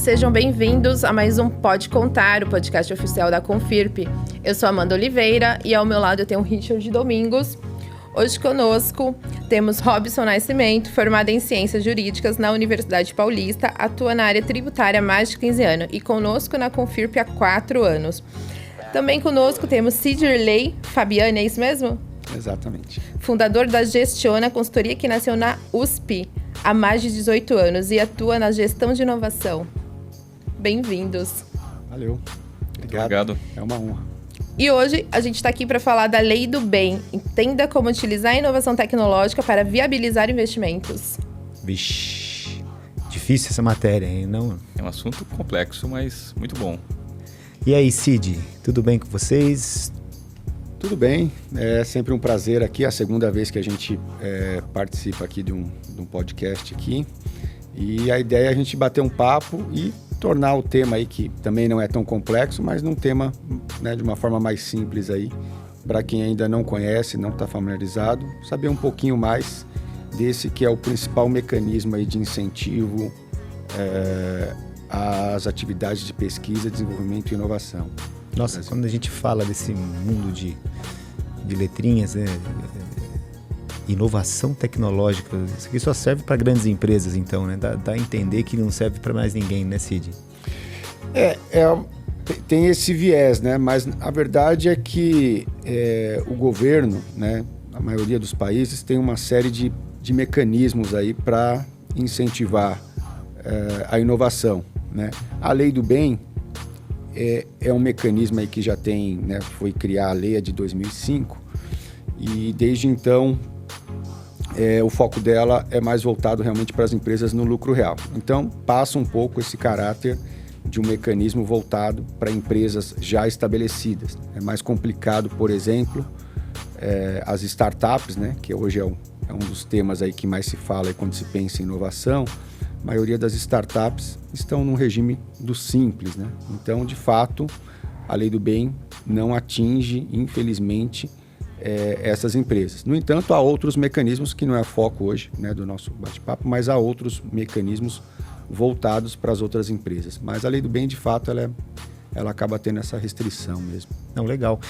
sejam bem-vindos a mais um Pode Contar, o podcast oficial da Confirp. Eu sou Amanda Oliveira e ao meu lado eu tenho o Richard Domingos. Hoje conosco temos Robson Nascimento, formado em Ciências Jurídicas na Universidade Paulista, atua na área tributária há mais de 15 anos e conosco na Confirp há 4 anos. Também conosco temos Cidirley Fabiani, é isso mesmo? Exatamente. Fundador da Gestiona, consultoria que nasceu na USP há mais de 18 anos e atua na gestão de inovação. Bem-vindos. Valeu. Obrigado. É uma honra. E hoje a gente está aqui para falar da Lei do Bem. Entenda como utilizar a inovação tecnológica para viabilizar investimentos. Vixe, difícil essa matéria, hein? Não? É um assunto complexo, mas muito bom. E aí, Cid, tudo bem com vocês? Tudo bem, é sempre um prazer aqui, é a segunda vez que a gente participa aqui de um podcast aqui. E a ideia é a gente bater um papo e tornar o tema aí, que também não é tão complexo, mas num tema, né, de uma forma mais simples aí, para quem ainda não conhece, não está familiarizado, saber um pouquinho mais desse que é o principal mecanismo aí de incentivo às atividades de pesquisa, desenvolvimento e inovação. Nossa, quando a gente fala desse mundo de letrinhas, né? Inovação tecnológica, isso aqui só serve para grandes empresas, então, né? Dá a entender que não serve para mais ninguém, né, Cid? Tem esse viés, né? Mas a verdade é que o governo, né, a maioria dos países, tem uma série de mecanismos aí para incentivar a inovação, né? A Lei do Bem é um mecanismo aí que já tem, né, foi criar a lei de 2005 e desde então o foco dela é mais voltado realmente para as empresas no lucro real. Então passa um pouco esse caráter de um mecanismo voltado para empresas já estabelecidas. É mais complicado, por exemplo, as startups, né, que hoje é um dos temas aí que mais se fala quando se pensa em inovação. A maioria das startups estão num regime do simples, né? Então, de fato, a Lei do Bem não atinge, infelizmente, essas empresas. No entanto, há outros mecanismos, que não é foco hoje, né, do nosso bate-papo, mas há outros mecanismos voltados para as outras empresas. Mas a Lei do Bem, de fato, ela acaba tendo essa restrição mesmo. Não, legal.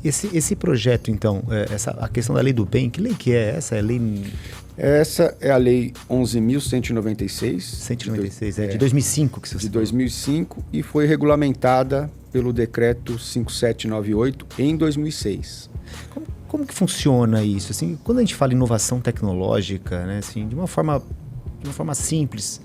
Esse projeto, então, a questão da Lei do Bem, que lei que é essa? Essa é a Lei 11.196. 196, de 2005 que você De 2005 e foi regulamentada pelo Decreto 5798 em 2006. Como que funciona isso? Assim, quando a gente fala em inovação tecnológica, né, assim, de uma forma simples,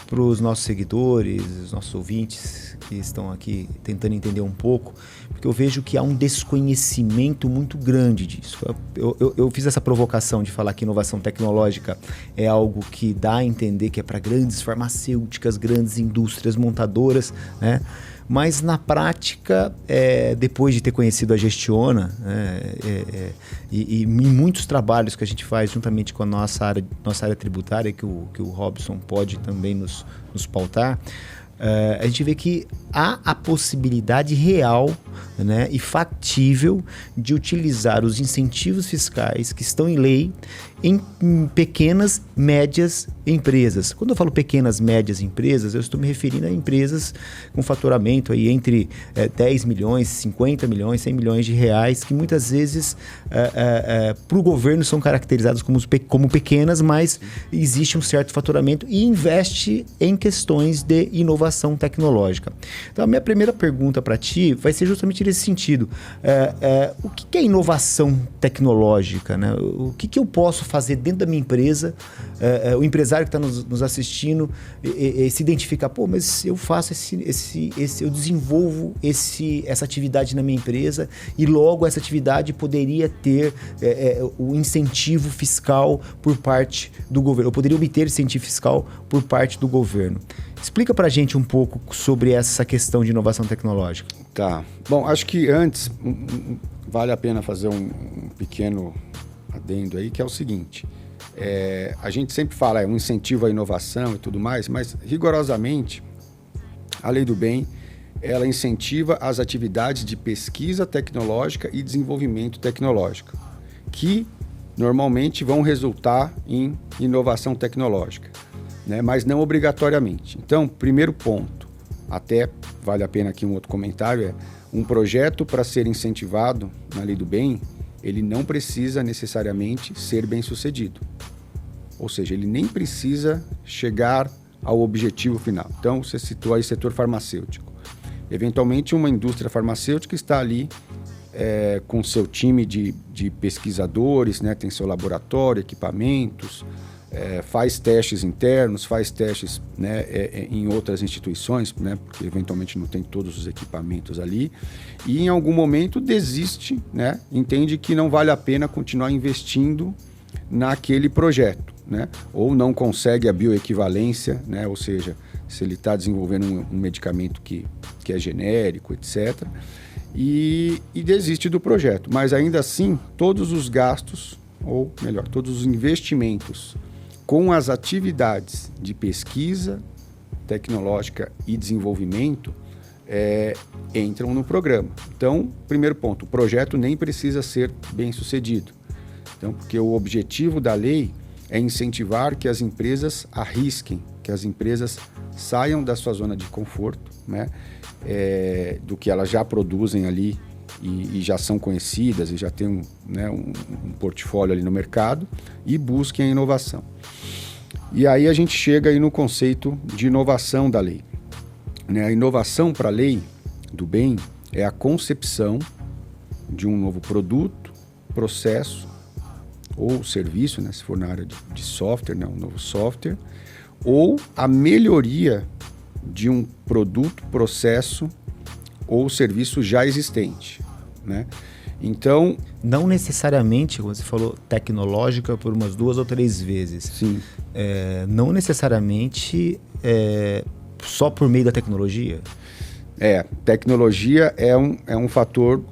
para os nossos seguidores, os nossos ouvintes que estão aqui tentando entender um pouco, porque eu vejo que há um desconhecimento muito grande disso. Eu fiz essa provocação de falar que inovação tecnológica é algo que dá a entender que é para grandes farmacêuticas, grandes indústrias montadoras, né? Mas na prática, depois de ter conhecido a Gestiona, e muitos trabalhos que a gente faz juntamente com a nossa área tributária, que o Robson pode também nos pautar, a gente vê que há a possibilidade real, né, e factível de utilizar os incentivos fiscais que estão em lei em pequenas, médias empresas. Quando eu falo pequenas, médias empresas, eu estou me referindo a empresas com faturamento aí entre 10 milhões, 50 milhões, 100 milhões de reais, que muitas vezes para o governo são caracterizadas como pequenas, mas existe um certo faturamento e investe em questões de inovação tecnológica. Então, a minha primeira pergunta para ti vai ser justamente nesse sentido. O que é inovação tecnológica, né? O que eu posso fazer dentro da minha empresa, o empresário que está nos assistindo se identificar, pô, mas eu faço eu desenvolvo essa atividade na minha empresa e logo essa atividade poderia ter o incentivo fiscal por parte do governo, eu poderia obter incentivo fiscal por parte do governo. Explica pra gente um pouco sobre essa questão de inovação tecnológica. Tá. Bom, acho que antes vale a pena fazer um pequeno adendo aí, que é o seguinte. A gente sempre fala um incentivo à inovação e tudo mais, mas rigorosamente a Lei do Bem, ela incentiva as atividades de pesquisa tecnológica e desenvolvimento tecnológico, que normalmente vão resultar em inovação tecnológica. né? Mas não obrigatoriamente. Então, primeiro ponto, até vale a pena aqui um outro comentário, é um projeto para ser incentivado na Lei do Bem, ele não precisa necessariamente ser bem-sucedido. Ou seja, ele nem precisa chegar ao objetivo final. Então, você citou aí setor farmacêutico. Eventualmente, uma indústria farmacêutica está ali com seu time de pesquisadores, né? Tem seu laboratório, equipamentos, faz testes internos, faz testes, né, em outras instituições, né? Porque eventualmente não tem todos os equipamentos ali, e em algum momento desiste, né? Entende que não vale a pena continuar investindo naquele projeto, né? Ou não consegue a bioequivalência, né? Ou seja, se ele está desenvolvendo um medicamento que é genérico, etc., e desiste do projeto. Mas ainda assim, todos os gastos, ou melhor, todos os investimentos com as atividades de pesquisa tecnológica e desenvolvimento entram no programa. Então, primeiro ponto, o projeto nem precisa ser bem sucedido. Então, porque o objetivo da lei é incentivar que as empresas arrisquem, que as empresas saiam da sua zona de conforto, né? Do que elas já produzem ali e já são conhecidas e já tem um portfólio ali no mercado e busquem a inovação. E aí a gente chega aí no conceito de inovação da lei, né? A inovação para a lei do bem é a concepção de um novo produto, processo ou serviço, né? Se for na área de software, né? Um novo software, ou a melhoria de um produto, processo ou serviço já existente, né? Então, não necessariamente, como você falou, tecnológica por umas 2 ou 3 vezes. Sim. Não necessariamente só por meio da tecnologia. Tecnologia é um fator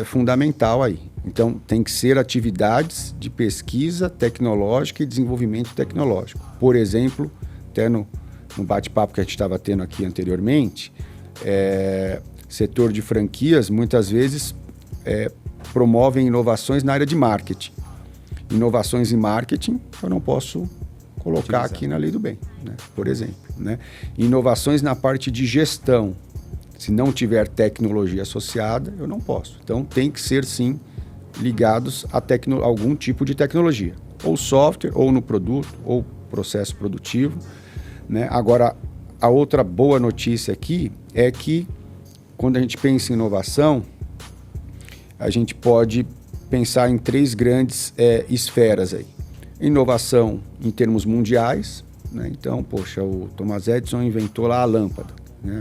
fundamental aí. Então, tem que ser atividades de pesquisa tecnológica e desenvolvimento tecnológico. Por exemplo, até no bate-papo que a gente estava tendo aqui anteriormente, setor de franquias, muitas vezes, promovem inovações na área de marketing. Inovações em marketing, eu não posso colocar aqui na Lei do Bem, né? Por exemplo, né? Inovações na parte de gestão, se não tiver tecnologia associada, eu não posso. Então, tem que ser, sim, ligados a algum tipo de tecnologia, ou software, ou no produto, ou processo produtivo, né? Agora, a outra boa notícia aqui é que, quando a gente pensa em inovação, a gente pode pensar em 3 grandes esferas aí. Inovação em termos mundiais, né? Então, poxa, o Thomas Edison inventou lá a lâmpada, né?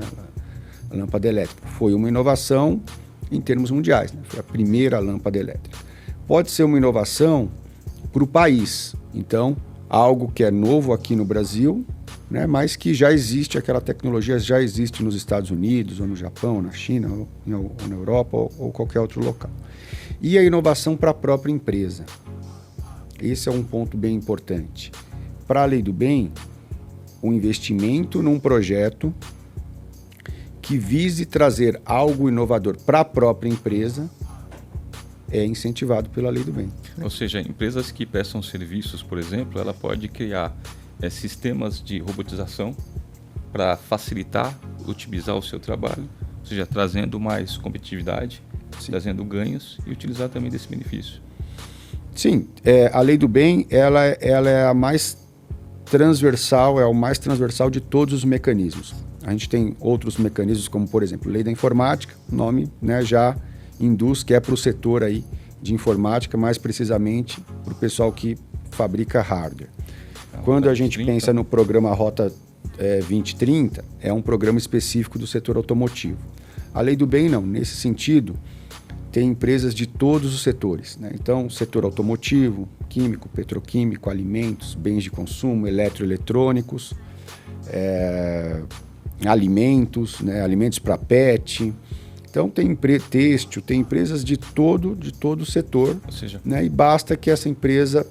A lâmpada elétrica. Foi uma inovação em termos mundiais, né? Foi a primeira lâmpada elétrica. Pode ser uma inovação para o país. Então, algo que é novo aqui no Brasil, né? Mas que já existe, aquela tecnologia já existe nos Estados Unidos, ou no Japão, ou na China, ou na Europa, ou qualquer outro local. E a inovação para a própria empresa. Esse é um ponto bem importante. Para a Lei do Bem, o investimento num projeto que vise trazer algo inovador para a própria empresa é incentivado pela Lei do Bem. Ou seja, empresas que prestam serviços, por exemplo, ela pode criar sistemas de robotização para facilitar, otimizar o seu trabalho, ou seja, trazendo mais competitividade, sim, trazendo ganhos e utilizar também desse benefício. Sim, a Lei do Bem ela é a mais transversal, é o mais transversal de todos os mecanismos. A gente tem outros mecanismos, como, por exemplo, Lei da Informática, o nome, né, já induz que é para o setor aí de informática, mais precisamente para o pessoal que fabrica hardware. Quando a gente pensa no programa Rota 2030, é um programa específico do setor automotivo. A Lei do Bem não, nesse sentido, tem empresas de todos os setores, né? Então, setor automotivo, químico, petroquímico, alimentos, bens de consumo, eletroeletrônicos, alimentos, né? Alimentos para pet. Então, tem têxtil, tem empresas de todo o setor, ou seja, né? E basta que essa empresa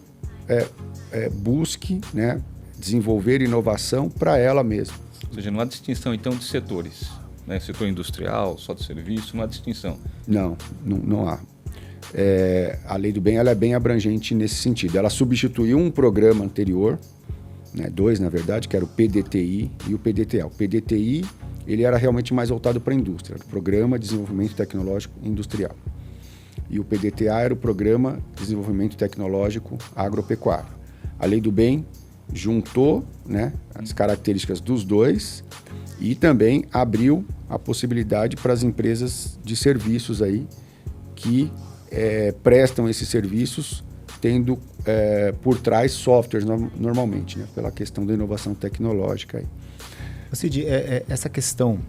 busque, né, desenvolver inovação para ela mesma. Ou seja, não há distinção, então, de setores, né? Setor industrial, só de serviço, não há distinção. Não há. A Lei do Bem ela é bem abrangente nesse sentido. Ela substituiu um programa anterior, né? Dois, na verdade, que era o PDTI e o PDTA. O PDTI, ele era realmente mais voltado para a indústria, era o Programa de Desenvolvimento Tecnológico Industrial. E o PDTA era o Programa de Desenvolvimento Tecnológico Agropecuário. A Lei do Bem juntou, né, as características dos dois e também abriu a possibilidade para as empresas de serviços aí que prestam esses serviços tendo por trás softwares normalmente, né, pela questão da inovação tecnológica. Aí. Cid, essa questão,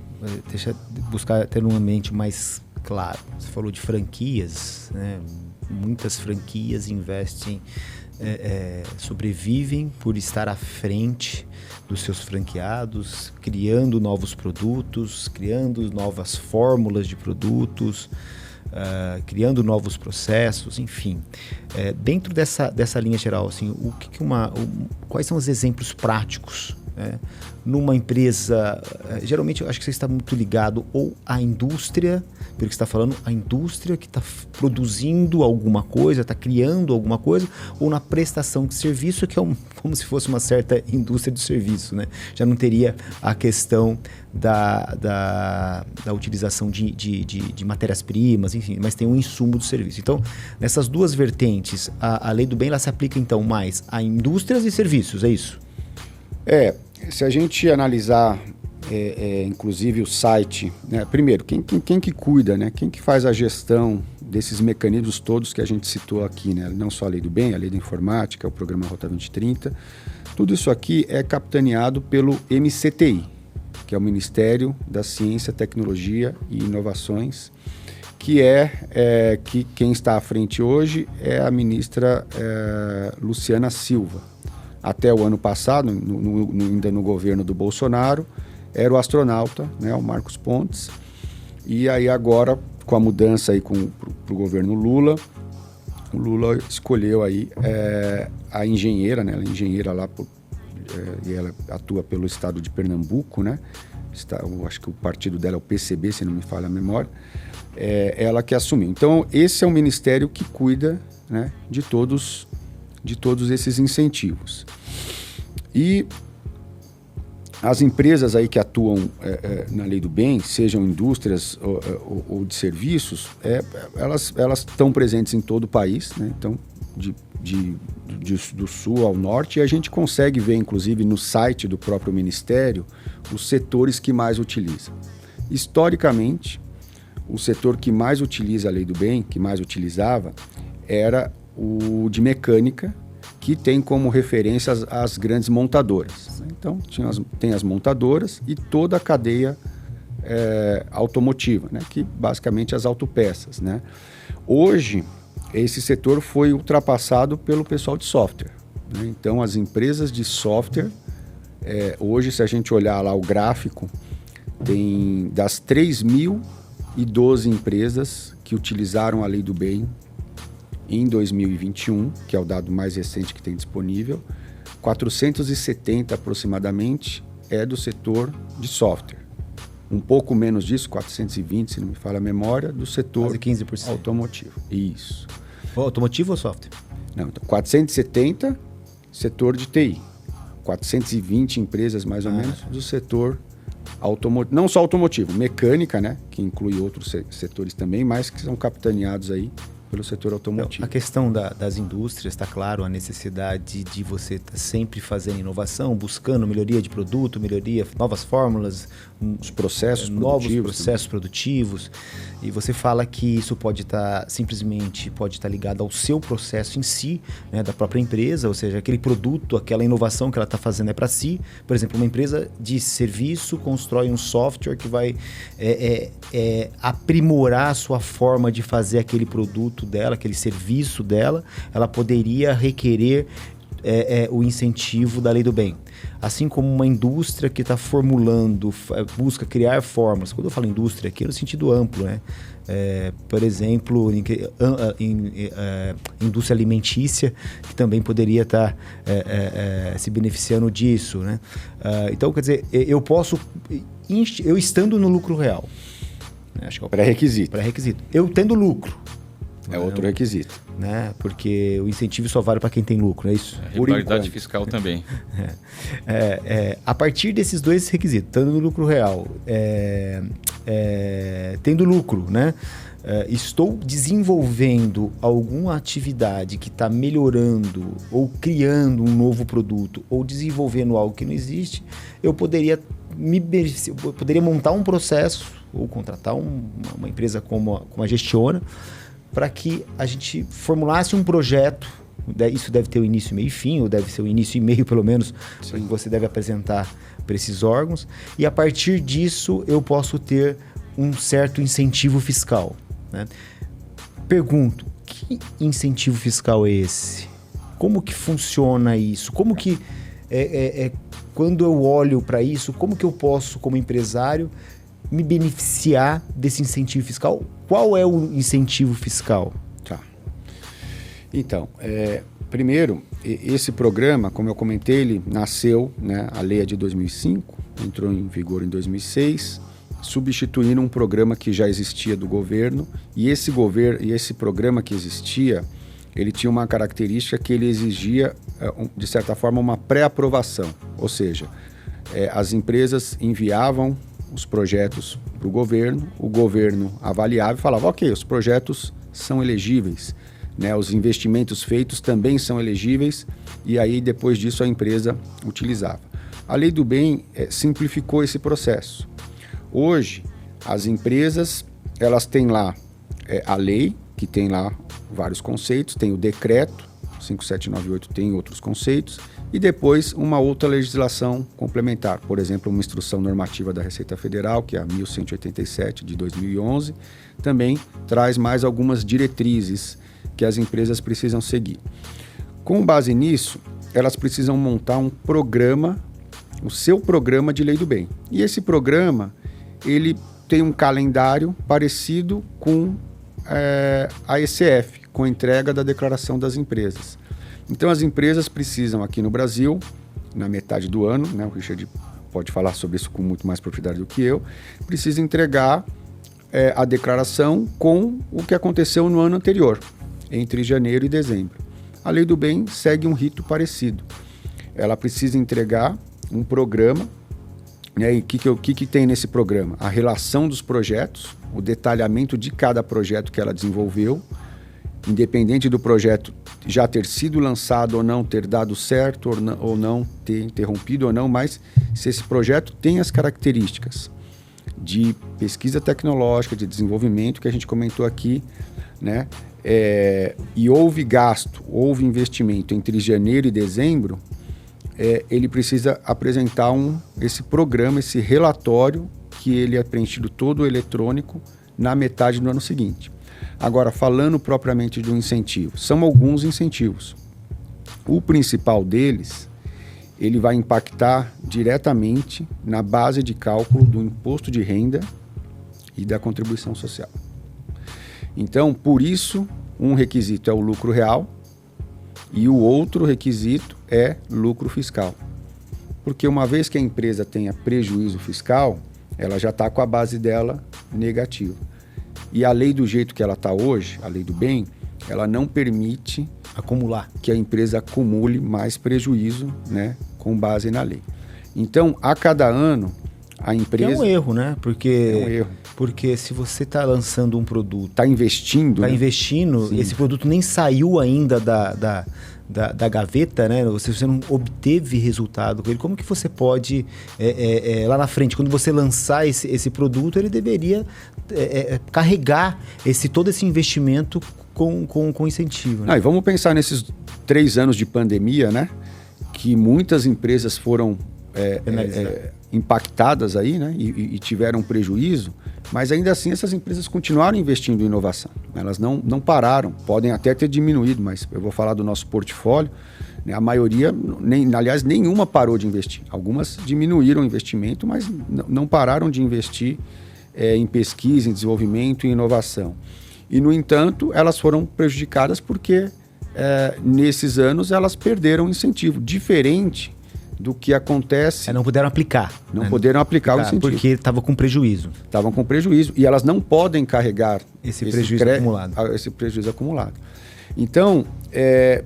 deixa eu buscar ter um ambiente mais claro. Você falou de franquias, né? Muitas franquias investem, sobrevivem por estar à frente dos seus franqueados, criando novos produtos, criando novas fórmulas de produtos, criando novos processos, enfim. Dentro dessa linha geral, assim, quais são os exemplos práticos? Numa empresa, geralmente eu acho que você está muito ligado ou à indústria, pelo que você está falando, a indústria que está produzindo alguma coisa, está criando alguma coisa, ou na prestação de serviço, que é como se fosse uma certa indústria de serviço, né? Já não teria a questão da utilização de matérias-primas, enfim, mas tem um insumo do serviço. Então, nessas duas vertentes, a Lei do Bem ela se aplica então mais a indústrias e serviços, é isso? Se a gente analisar, inclusive o site, né? Primeiro, quem que cuida, né? Quem que faz a gestão desses mecanismos todos que a gente citou aqui, né? Não só a Lei do Bem, a Lei da Informática, o Programa Rota 2030, tudo isso aqui é capitaneado pelo MCTI, que é o Ministério da Ciência, Tecnologia e Inovações, que que quem está à frente hoje é a ministra Luciana Silva. Até o ano passado, ainda no governo do Bolsonaro, era o astronauta, né, o Marcos Pontes. E aí agora, com a mudança aí para o governo Lula, o Lula escolheu aí a engenheira, né, ela é engenheira lá, e ela atua pelo estado de Pernambuco, né? Acho que o partido dela é o PCB, se não me falha a memória. Ela que assumiu. Então, esse é um ministério que cuida, né, de todos esses incentivos. E as empresas aí que atuam na Lei do Bem, sejam indústrias ou de serviços, elas estão presentes em todo o país, né? Então, do sul ao norte, e a gente consegue ver, inclusive, no site do próprio Ministério, os setores que mais utilizam. Historicamente, o setor que mais utiliza a Lei do Bem, que mais utilizava, era o de mecânica, que tem como referência as grandes montadoras. Então, tem as montadoras e toda a cadeia automotiva, né? Que basicamente as autopeças, né? Hoje, esse setor foi ultrapassado pelo pessoal de software, né? Então, as empresas de software, hoje, se a gente olhar lá o gráfico, tem das 3.012 empresas que utilizaram a Lei do Bem em 2021, que é o dado mais recente que tem disponível, 470 aproximadamente é do setor de software. Um pouco menos disso, 420, se não me falha a memória, do setor 15%. Automotivo. Isso. Automotivo ou software? Não, então 470 setor de TI. 420 empresas mais ou menos do setor automotivo. Não só automotivo, mecânica, né, que inclui outros setores também, mas que são capitaneados aí pelo setor automotivo. A questão das indústrias, está claro, a necessidade de você estar sempre fazendo inovação, buscando melhoria de produto, novas fórmulas, os processos novos processos produtivos. E você fala que isso pode estar ligado ao seu processo em si, né, da própria empresa, ou seja, aquele produto, aquela inovação que ela está fazendo é para si. Por exemplo, uma empresa de serviço constrói um software que vai aprimorar a sua forma de fazer aquele produto dela, aquele serviço dela. Ela poderia requerer o incentivo da Lei do Bem. Assim como uma indústria que está formulando, busca criar fórmulas. Quando eu falo indústria aqui é no sentido amplo, né? Por exemplo, indústria alimentícia, que também poderia estar se beneficiando disso, né? Então, quer dizer, eu estando no lucro real, né? Acho que é o pré-requisito. Eu tendo lucro, requisito. É outro requisito. Né? Porque o incentivo só vale para quem tem lucro, não é isso? A regularidade fiscal também. A partir desses dois requisitos, estando no lucro real, tendo lucro, né? Estou desenvolvendo alguma atividade que está melhorando ou criando um novo produto ou desenvolvendo algo que não existe, eu poderia montar um processo ou contratar uma empresa como a Gestiona para que a gente formulasse um projeto. Isso deve ter o início, meio e fim, ou deve ser o início e meio pelo menos, que você deve apresentar para esses órgãos, e a partir disso eu posso ter um certo incentivo fiscal. Né? Pergunto, que incentivo fiscal é esse? Como que funciona isso? Como que, quando eu olho para isso, como que eu posso, como empresário, me beneficiar desse incentivo fiscal? Qual é o incentivo fiscal? Tá. Então, primeiro, esse programa, como eu comentei, ele nasceu, né, a lei é de 2005, entrou em vigor em 2006, substituindo um programa que já existia do governo, e esse programa que existia, ele tinha uma característica que ele exigia, de certa forma, uma pré-aprovação, ou seja, as empresas enviavam os projetos para o governo avaliava e falava, ok, os projetos são elegíveis, né? Os investimentos feitos também são elegíveis, e aí depois disso a empresa utilizava. A Lei do Bem simplificou esse processo. Hoje, as empresas, elas têm lá a lei, que tem lá vários conceitos, tem o decreto, 5798 tem outros conceitos, e depois uma outra legislação complementar, por exemplo, uma instrução normativa da Receita Federal, que é a 1187 de 2011, também traz mais algumas diretrizes que as empresas precisam seguir. Com base nisso, elas precisam montar um programa, o seu programa de Lei do Bem. E esse programa, ele tem um calendário parecido com a ECF, com a entrega da declaração das empresas. Então, as empresas precisam, aqui no Brasil, na metade do ano, né, o Richard pode falar sobre isso com muito mais propriedade do que eu, precisa entregar a declaração com o que aconteceu no ano anterior, entre janeiro e dezembro. A Lei do Bem segue um rito parecido. Ela precisa entregar um programa, né, e o que tem nesse programa? A relação dos projetos, o detalhamento de cada projeto que ela desenvolveu, independente do projeto já ter sido lançado ou não, ter dado certo ou não, ter interrompido ou não, mas se esse projeto tem as características de pesquisa tecnológica, de desenvolvimento, que a gente comentou aqui, né, e houve gasto, houve investimento entre janeiro e dezembro, ele precisa apresentar esse programa, esse relatório, que ele é preenchido todo eletrônico na metade do ano seguinte. Agora, falando propriamente de um incentivo, são alguns incentivos. O principal deles, ele vai impactar diretamente na base de cálculo do imposto de renda e da contribuição social. Então, por isso, um requisito é o lucro real e o outro requisito é lucro fiscal. Porque uma vez que a empresa tenha prejuízo fiscal, ela já está com a base dela negativa. E a lei do jeito que ela está hoje, a Lei do Bem, ela não permite acumular, que a empresa acumule mais prejuízo, né, com base na lei. Então, a cada ano, a empresa... É um erro, né? Porque, é um erro. Porque se você está lançando um produto... Está investindo. Está investindo, esse produto nem saiu ainda da gaveta, né? Você não obteve resultado com ele. Como que você pode, lá na frente, quando você lançar esse produto, ele deveria carregar todo esse investimento com incentivo, né? E vamos pensar nesses 3 anos de pandemia, né? Que muitas empresas foram impactadas aí, né? E tiveram prejuízo, mas ainda assim essas empresas continuaram investindo em inovação. Elas não pararam, podem até ter diminuído, mas eu vou falar do nosso portfólio, né? A maioria, aliás, nenhuma parou de investir. Algumas diminuíram o investimento, mas não pararam de investir em pesquisa, em desenvolvimento e inovação. E, no entanto, elas foram prejudicadas porque nesses anos elas perderam incentivo, diferente do que acontece... Não puderam aplicar. Não poderam aplicar o incentivo. Porque estavam com prejuízo. Estavam com prejuízo. E elas não podem carregar esse prejuízo acumulado. Então,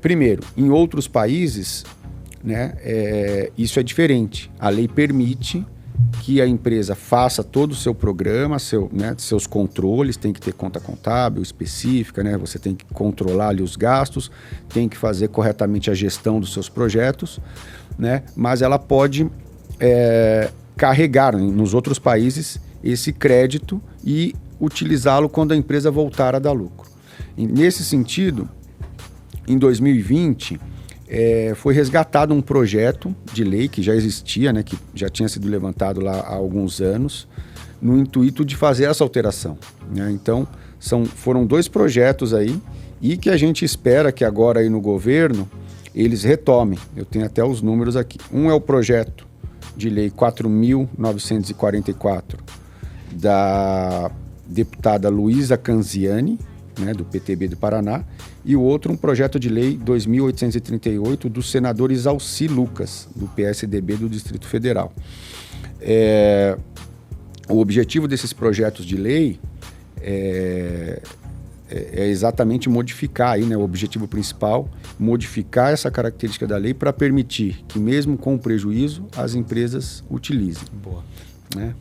primeiro, em outros países, né, isso é diferente. A lei permite que a empresa faça todo o seu programa, seus controles, tem que ter conta contábil específica, né? Você tem que controlar ali os gastos, tem que fazer corretamente a gestão dos seus projetos, né? Mas ela pode carregar nos outros países esse crédito e utilizá-lo quando a empresa voltar a dar lucro. E nesse sentido, em 2020... foi resgatado um projeto de lei que já existia, né, que já tinha sido levantado lá há alguns anos, no intuito de fazer essa alteração, né? Então, foram 2 projetos aí e que a gente espera que agora aí no governo eles retomem. Eu tenho até os números aqui. Um é o projeto de lei 4.944 da deputada Luísa Canziani, né, do PTB do Paraná, e o outro um projeto de lei 2.838 do senador Isalci Lucas, do PSDB do Distrito Federal. O objetivo desses projetos de lei é exatamente modificar, aí, né, o objetivo principal, modificar essa característica da lei para permitir que, mesmo com prejuízo, as empresas utilizem. Boa. Né?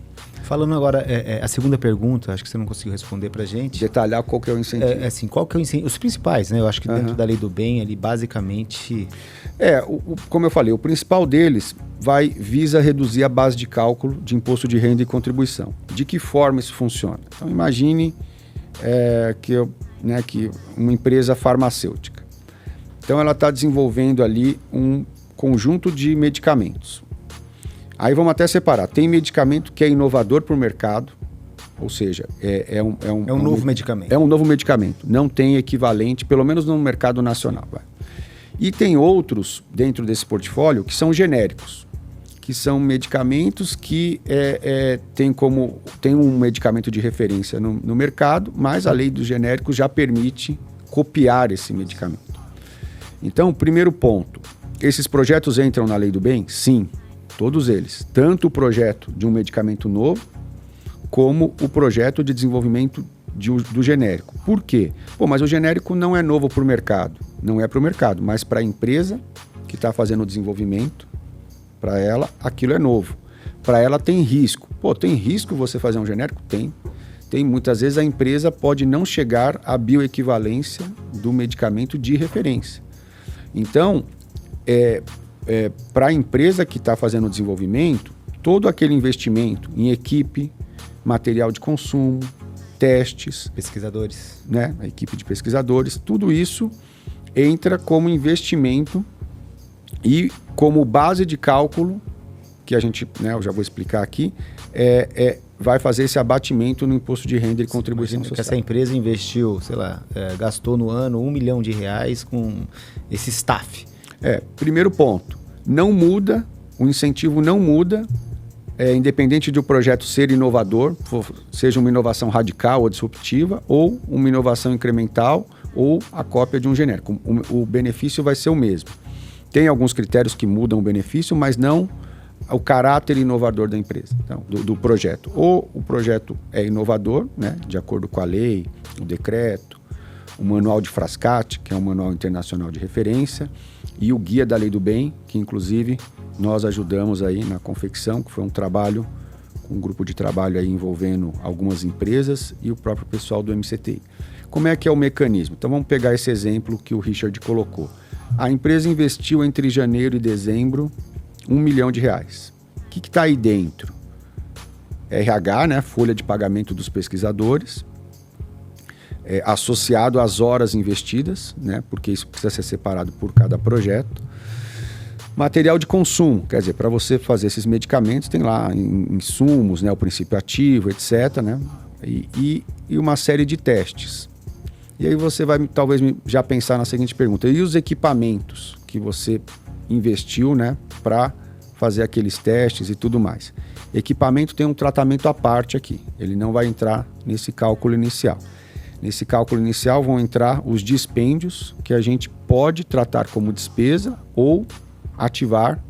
Falando agora, a segunda pergunta, acho que você não conseguiu responder pra gente. Detalhar qual que é o incentivo. Assim, qual que é o incentivo? Os principais, né? Eu acho que dentro da lei do bem, ali, basicamente... Como eu falei, o principal deles visa reduzir a base de cálculo de imposto de renda e contribuição. De que forma isso funciona? Então, imagine que uma empresa farmacêutica. Então, ela está desenvolvendo ali um conjunto de medicamentos. Aí vamos até separar. Tem medicamento que é inovador para o mercado, ou seja, é um novo medicamento. É um novo medicamento. Não tem equivalente, pelo menos no mercado nacional. E tem outros dentro desse portfólio que são genéricos, que são medicamentos que tem um medicamento de referência no mercado, mas a lei dos genéricos já permite copiar esse medicamento. Então, primeiro ponto, esses projetos entram na lei do bem? Sim. Todos eles, tanto o projeto de um medicamento novo, como o projeto de desenvolvimento do genérico. Por quê? Mas o genérico não é novo para o mercado. Não é para o mercado, mas para a empresa que está fazendo o desenvolvimento, para ela, aquilo é novo. Para ela tem risco. Tem risco você fazer um genérico? Tem. Muitas vezes a empresa pode não chegar à bioequivalência do medicamento de referência. Então, para a empresa que está fazendo o desenvolvimento, todo aquele investimento em equipe, material de consumo, testes... Pesquisadores. Né? A equipe de pesquisadores, tudo isso entra como investimento e como base de cálculo, que a gente, né, eu já vou explicar aqui, vai fazer esse abatimento no imposto de renda e contribuição social. Que essa empresa investiu, gastou no ano R$1 milhão com esse staff. Primeiro ponto, não muda, o incentivo não muda, independente de o projeto ser inovador, seja uma inovação radical ou disruptiva, ou uma inovação incremental, ou a cópia de um genérico. O benefício vai ser o mesmo. Tem alguns critérios que mudam o benefício, mas não o caráter inovador da empresa, então, do projeto. Ou o projeto é inovador, né, de acordo com a lei, o decreto, o manual de Frascati, que é um manual internacional de referência, e o Guia da Lei do Bem, que inclusive nós ajudamos aí na confecção, que foi um trabalho, um grupo de trabalho aí envolvendo algumas empresas e o próprio pessoal do MCTI. Como é que é o mecanismo? Então vamos pegar esse exemplo que o Richard colocou. A empresa investiu entre janeiro e dezembro R$1 milhão. O que está aí dentro? RH, né, folha de pagamento dos pesquisadores, associado às horas investidas, né, porque isso precisa ser separado por cada projeto. Material de consumo, quer dizer, para você fazer esses medicamentos tem lá insumos, né, o princípio ativo, etc., né, e uma série de testes. E aí você vai talvez já pensar na seguinte pergunta: e os equipamentos que você investiu, né, para fazer aqueles testes e tudo mais? Equipamento tem um tratamento à parte aqui, ele não vai entrar nesse cálculo inicial. Nesse cálculo inicial vão entrar os dispêndios que a gente pode tratar como despesa ou ativar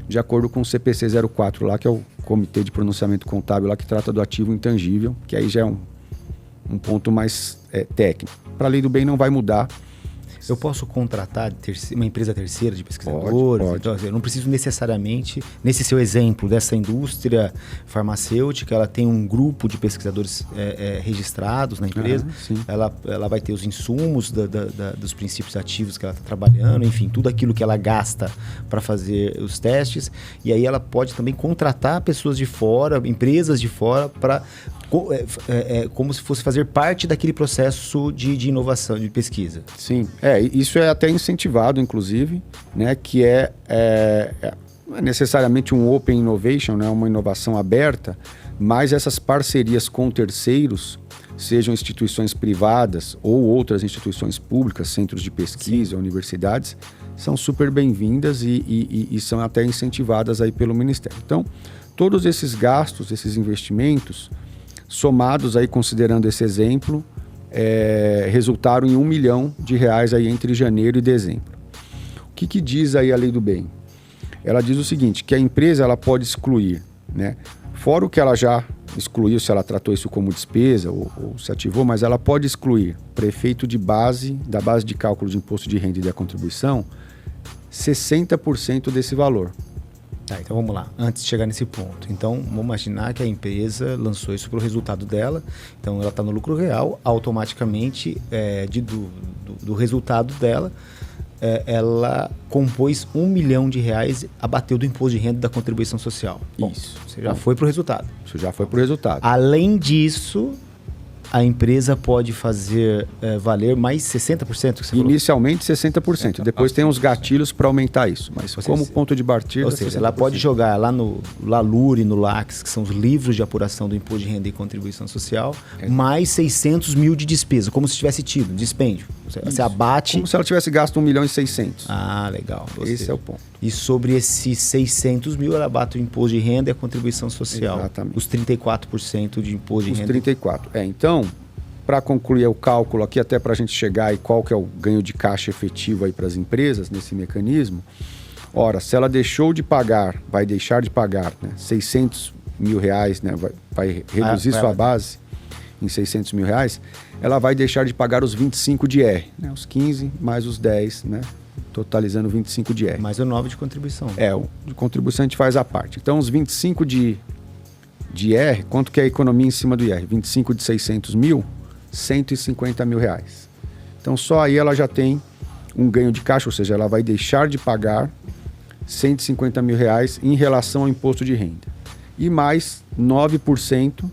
de acordo com o CPC 04 lá, que é o Comitê de Pronunciamento Contábil lá, que trata do ativo intangível, que aí já é um ponto mais técnico. Para a lei do bem não vai mudar. Eu posso contratar uma empresa terceira de pesquisadores? Pode. Então, eu não preciso necessariamente, nesse seu exemplo dessa indústria farmacêutica, ela tem um grupo de pesquisadores registrados na empresa. Sim. Ela vai ter os insumos dos princípios ativos que ela está trabalhando, enfim, tudo aquilo que ela gasta para fazer os testes. E aí ela pode também contratar pessoas de fora, empresas de fora, para... como se fosse fazer parte daquele processo de inovação, de pesquisa. Sim, isso é até incentivado, inclusive, né, que não é necessariamente um open innovation, né, uma inovação aberta, mas essas parcerias com terceiros, sejam instituições privadas ou outras instituições públicas, centros de pesquisa, universidades, são super bem-vindas e são até incentivadas aí pelo Ministério. Então, todos esses gastos, esses investimentos, somados aí, considerando esse exemplo, resultaram em R$1 milhão aí entre janeiro e dezembro. O que diz aí a lei do bem? Ela diz o seguinte, que a empresa ela pode excluir, né? Fora o que ela já excluiu, se ela tratou isso como despesa ou se ativou, mas ela pode excluir para efeito da base de cálculo de imposto de renda e da contribuição, 60% desse valor. Tá, então vamos lá, antes de chegar nesse ponto. Então, vamos imaginar que a empresa lançou isso para o resultado dela, então ela está no lucro real, automaticamente do resultado dela, ela compôs R$1 milhão, abateu do imposto de renda e da contribuição social. Isso. Você já foi para o resultado. Isso já foi para o resultado. Além disso, a empresa pode fazer valer mais 60%? Que você Inicialmente 60%. Depois tem uns gatilhos para aumentar isso. Mas como ponto de partida... Ou seja, ela pode jogar lá no LALUR e no LACS, que são os livros de apuração do imposto de renda e contribuição social, mais 600 mil de despesa, como se tivesse tido dispêndio. Você abate... Como se ela tivesse gasto 1 milhão e 600. Ah, legal. Esse é o ponto. E sobre esses 600 mil, ela abate o imposto de renda e a contribuição social. Exatamente. Os 34% de imposto de renda. Os 34%. Então, para concluir o cálculo aqui, até para a gente chegar e qual que é o ganho de caixa efetivo aí para as empresas nesse mecanismo, ora, se ela vai deixar de pagar, né, 600 mil reais, né, vai reduzir sua base em 600 mil reais, ela vai deixar de pagar os 25 de R, né, os 15 mais os 10, né, totalizando 25 de R. Mais o 9 de contribuição. O de contribuição a gente faz a parte. Então, os 25 de R, quanto que é a economia em cima do IR? 25 de 600 mil, 150 mil reais. Então, só aí ela já tem um ganho de caixa, ou seja, ela vai deixar de pagar 150 mil reais em relação ao imposto de renda. E mais 9%,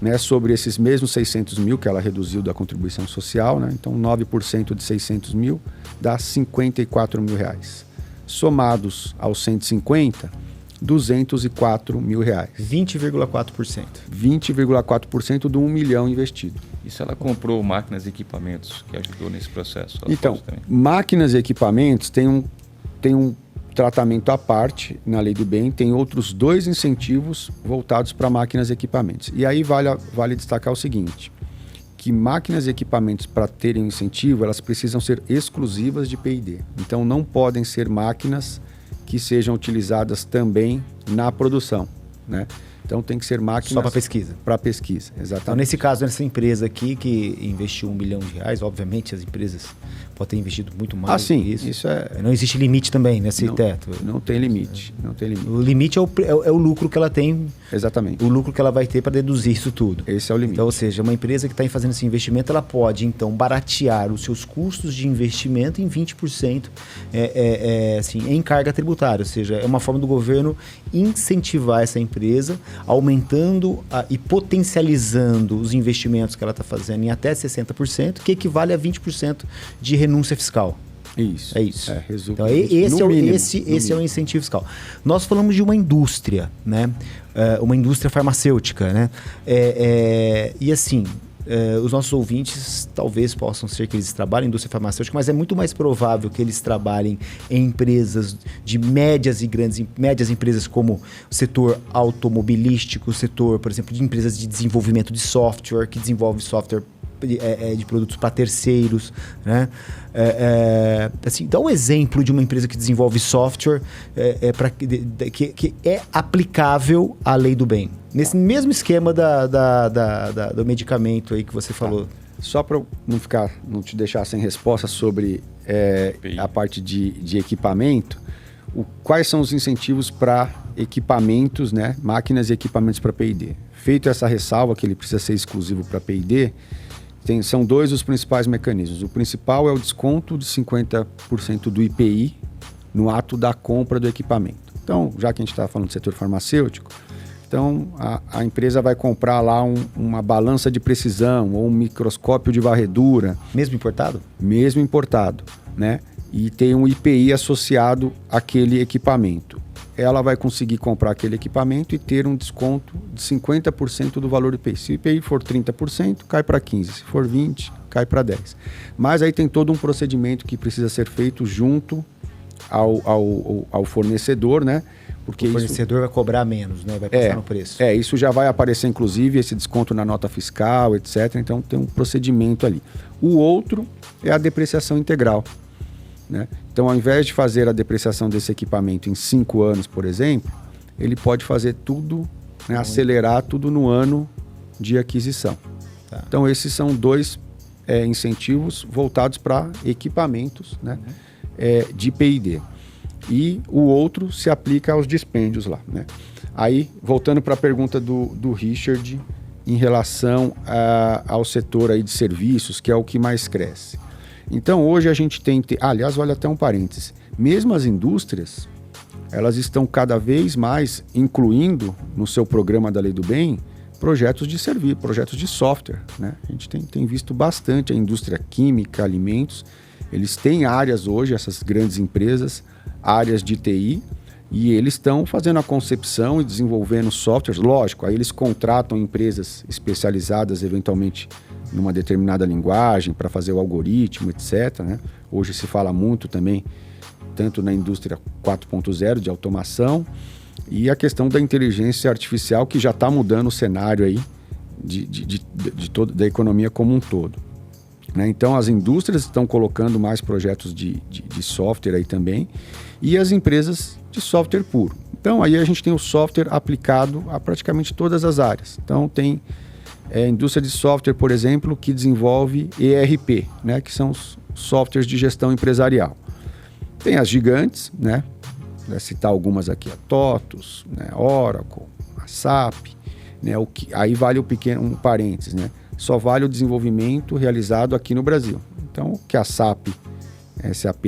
né, sobre esses mesmos 600 mil que ela reduziu da contribuição social, né? Então 9% de 600 mil dá 54 mil reais. Somados aos 150, 204 mil reais. 20,4%. 20,4% do 1 milhão investido. E se ela comprou máquinas e equipamentos que ajudou nesse processo? Então, máquinas e equipamentos tem um tratamento à parte na lei do bem, tem outros 2 incentivos voltados para máquinas e equipamentos. E aí vale destacar o seguinte, que máquinas e equipamentos, para terem um incentivo, elas precisam ser exclusivas de P&D. Então, não podem ser máquinas que sejam utilizadas também na produção, né? Então, tem que ser máquinas... Só para pesquisa. Para pesquisa, exatamente. Então, nesse caso, nessa empresa aqui que investiu R$1 milhão, obviamente as empresas podem ter investido muito mais. Sim, isso é... Não existe limite também nesse teto. Não tem limite, não tem limite. O limite é o lucro que ela tem. Exatamente. O lucro que ela vai ter para deduzir isso tudo. Esse é o limite. Então, ou seja, uma empresa que está fazendo esse investimento, ela pode, então, baratear os seus custos de investimento em 20% em carga tributária. Ou seja, é uma forma do governo incentivar essa empresa, aumentando e potencializando os investimentos que ela está fazendo em até 60%, que equivale a 20% de renúncia fiscal. Isso. É isso. Resulta então, esse é o incentivo fiscal. Nós falamos de uma indústria, né? Uma indústria farmacêutica, né? E assim, os nossos ouvintes talvez possam ser que eles trabalhem em indústria farmacêutica, mas é muito mais provável que eles trabalhem em empresas de médias empresas como o setor automobilístico, o setor, por exemplo, de empresas de desenvolvimento de software, que desenvolve software de produtos para terceiros, né? Assim, dá um exemplo de uma empresa que desenvolve software que é aplicável à lei do bem. Nesse mesmo esquema do medicamento aí que você falou. Só para não te deixar sem resposta sobre a parte de equipamento, quais são os incentivos para equipamentos, né? Máquinas e equipamentos para P&D? Feito essa ressalva que ele precisa ser exclusivo para P&D, são dois os principais mecanismos. O principal é o desconto de 50% do IPI no ato da compra do equipamento. Então, já que a gente está falando do setor farmacêutico, então a empresa vai comprar lá uma balança de precisão ou um microscópio de varredura. Mesmo importado? Mesmo importado, né? E tem um IPI associado àquele equipamento. Ela vai conseguir comprar aquele equipamento e ter um desconto de 50% do valor do IPI. Se o IPI for 30%, cai para 15%. Se for 20%, cai para 10%. Mas aí tem todo um procedimento que precisa ser feito junto ao fornecedor, né? Porque o fornecedor vai cobrar menos, né? Vai passar no preço. Isso já vai aparecer, inclusive, esse desconto na nota fiscal, etc. Então, tem um procedimento ali. O outro é a depreciação integral, né? Então, ao invés de fazer a depreciação desse equipamento em 5 anos, por exemplo, ele pode fazer tudo, né, acelerar tudo no ano de aquisição. Tá. Então, esses são dois incentivos voltados para equipamentos, né, de P&D. E o outro se aplica aos dispêndios lá, né? Aí, voltando para a pergunta do Richard em relação ao setor aí de serviços, que é o que mais cresce. Então, hoje a gente tem... aliás, vale até um parêntese. Mesmo as indústrias, elas estão cada vez mais incluindo no seu programa da Lei do Bem projetos de serviço, projetos de software, né? A gente tem visto bastante a indústria química, alimentos. Eles têm áreas hoje, essas grandes empresas, áreas de TI, e eles estão fazendo a concepção e desenvolvendo softwares. Lógico, aí eles contratam empresas especializadas, eventualmente, numa determinada linguagem, para fazer o algoritmo, etc., né? Hoje se fala muito também, tanto na indústria 4.0 de automação, e a questão da inteligência artificial, que já está mudando o cenário aí da economia como um todo, né? Então, as indústrias estão colocando mais projetos de software aí também, e as empresas de software puro. Então, aí a gente tem o software aplicado a praticamente todas as áreas. Então, tem indústria de software, por exemplo, que desenvolve ERP, né, que são os softwares de gestão empresarial. Tem as gigantes, né? Vou citar algumas aqui, a TOTUS, né, Oracle, a SAP, né, aí vale um parênteses, né? Só vale o desenvolvimento realizado aqui no Brasil. Então, o que a SAP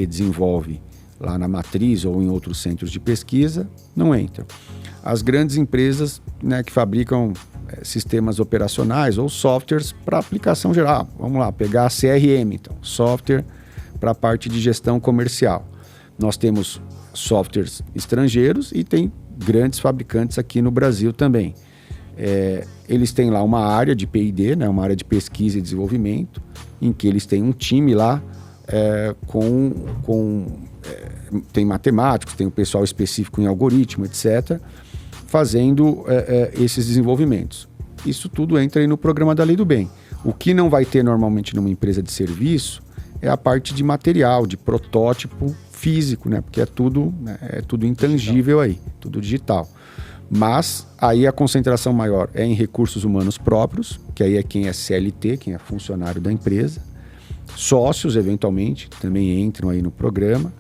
desenvolve lá na matriz ou em outros centros de pesquisa, não entra. As grandes empresas, né, que fabricam sistemas operacionais ou softwares para aplicação geral. Vamos lá, pegar a CRM, então, software para a parte de gestão comercial. Nós temos softwares estrangeiros e tem grandes fabricantes aqui no Brasil também. Eles têm lá uma área de P&D, né, uma área de pesquisa e desenvolvimento, em que eles têm um time lá tem matemáticos, tem o pessoal específico em algoritmo, etc., fazendo esses desenvolvimentos. Isso tudo entra aí no programa da Lei do Bem. O que não vai ter normalmente numa empresa de serviço é a parte de material, de protótipo físico, né? Porque é tudo intangível aí, tudo digital. Mas aí a concentração maior é em recursos humanos próprios, que aí é quem é CLT, quem é funcionário da empresa. Sócios, eventualmente, também entram aí no programa.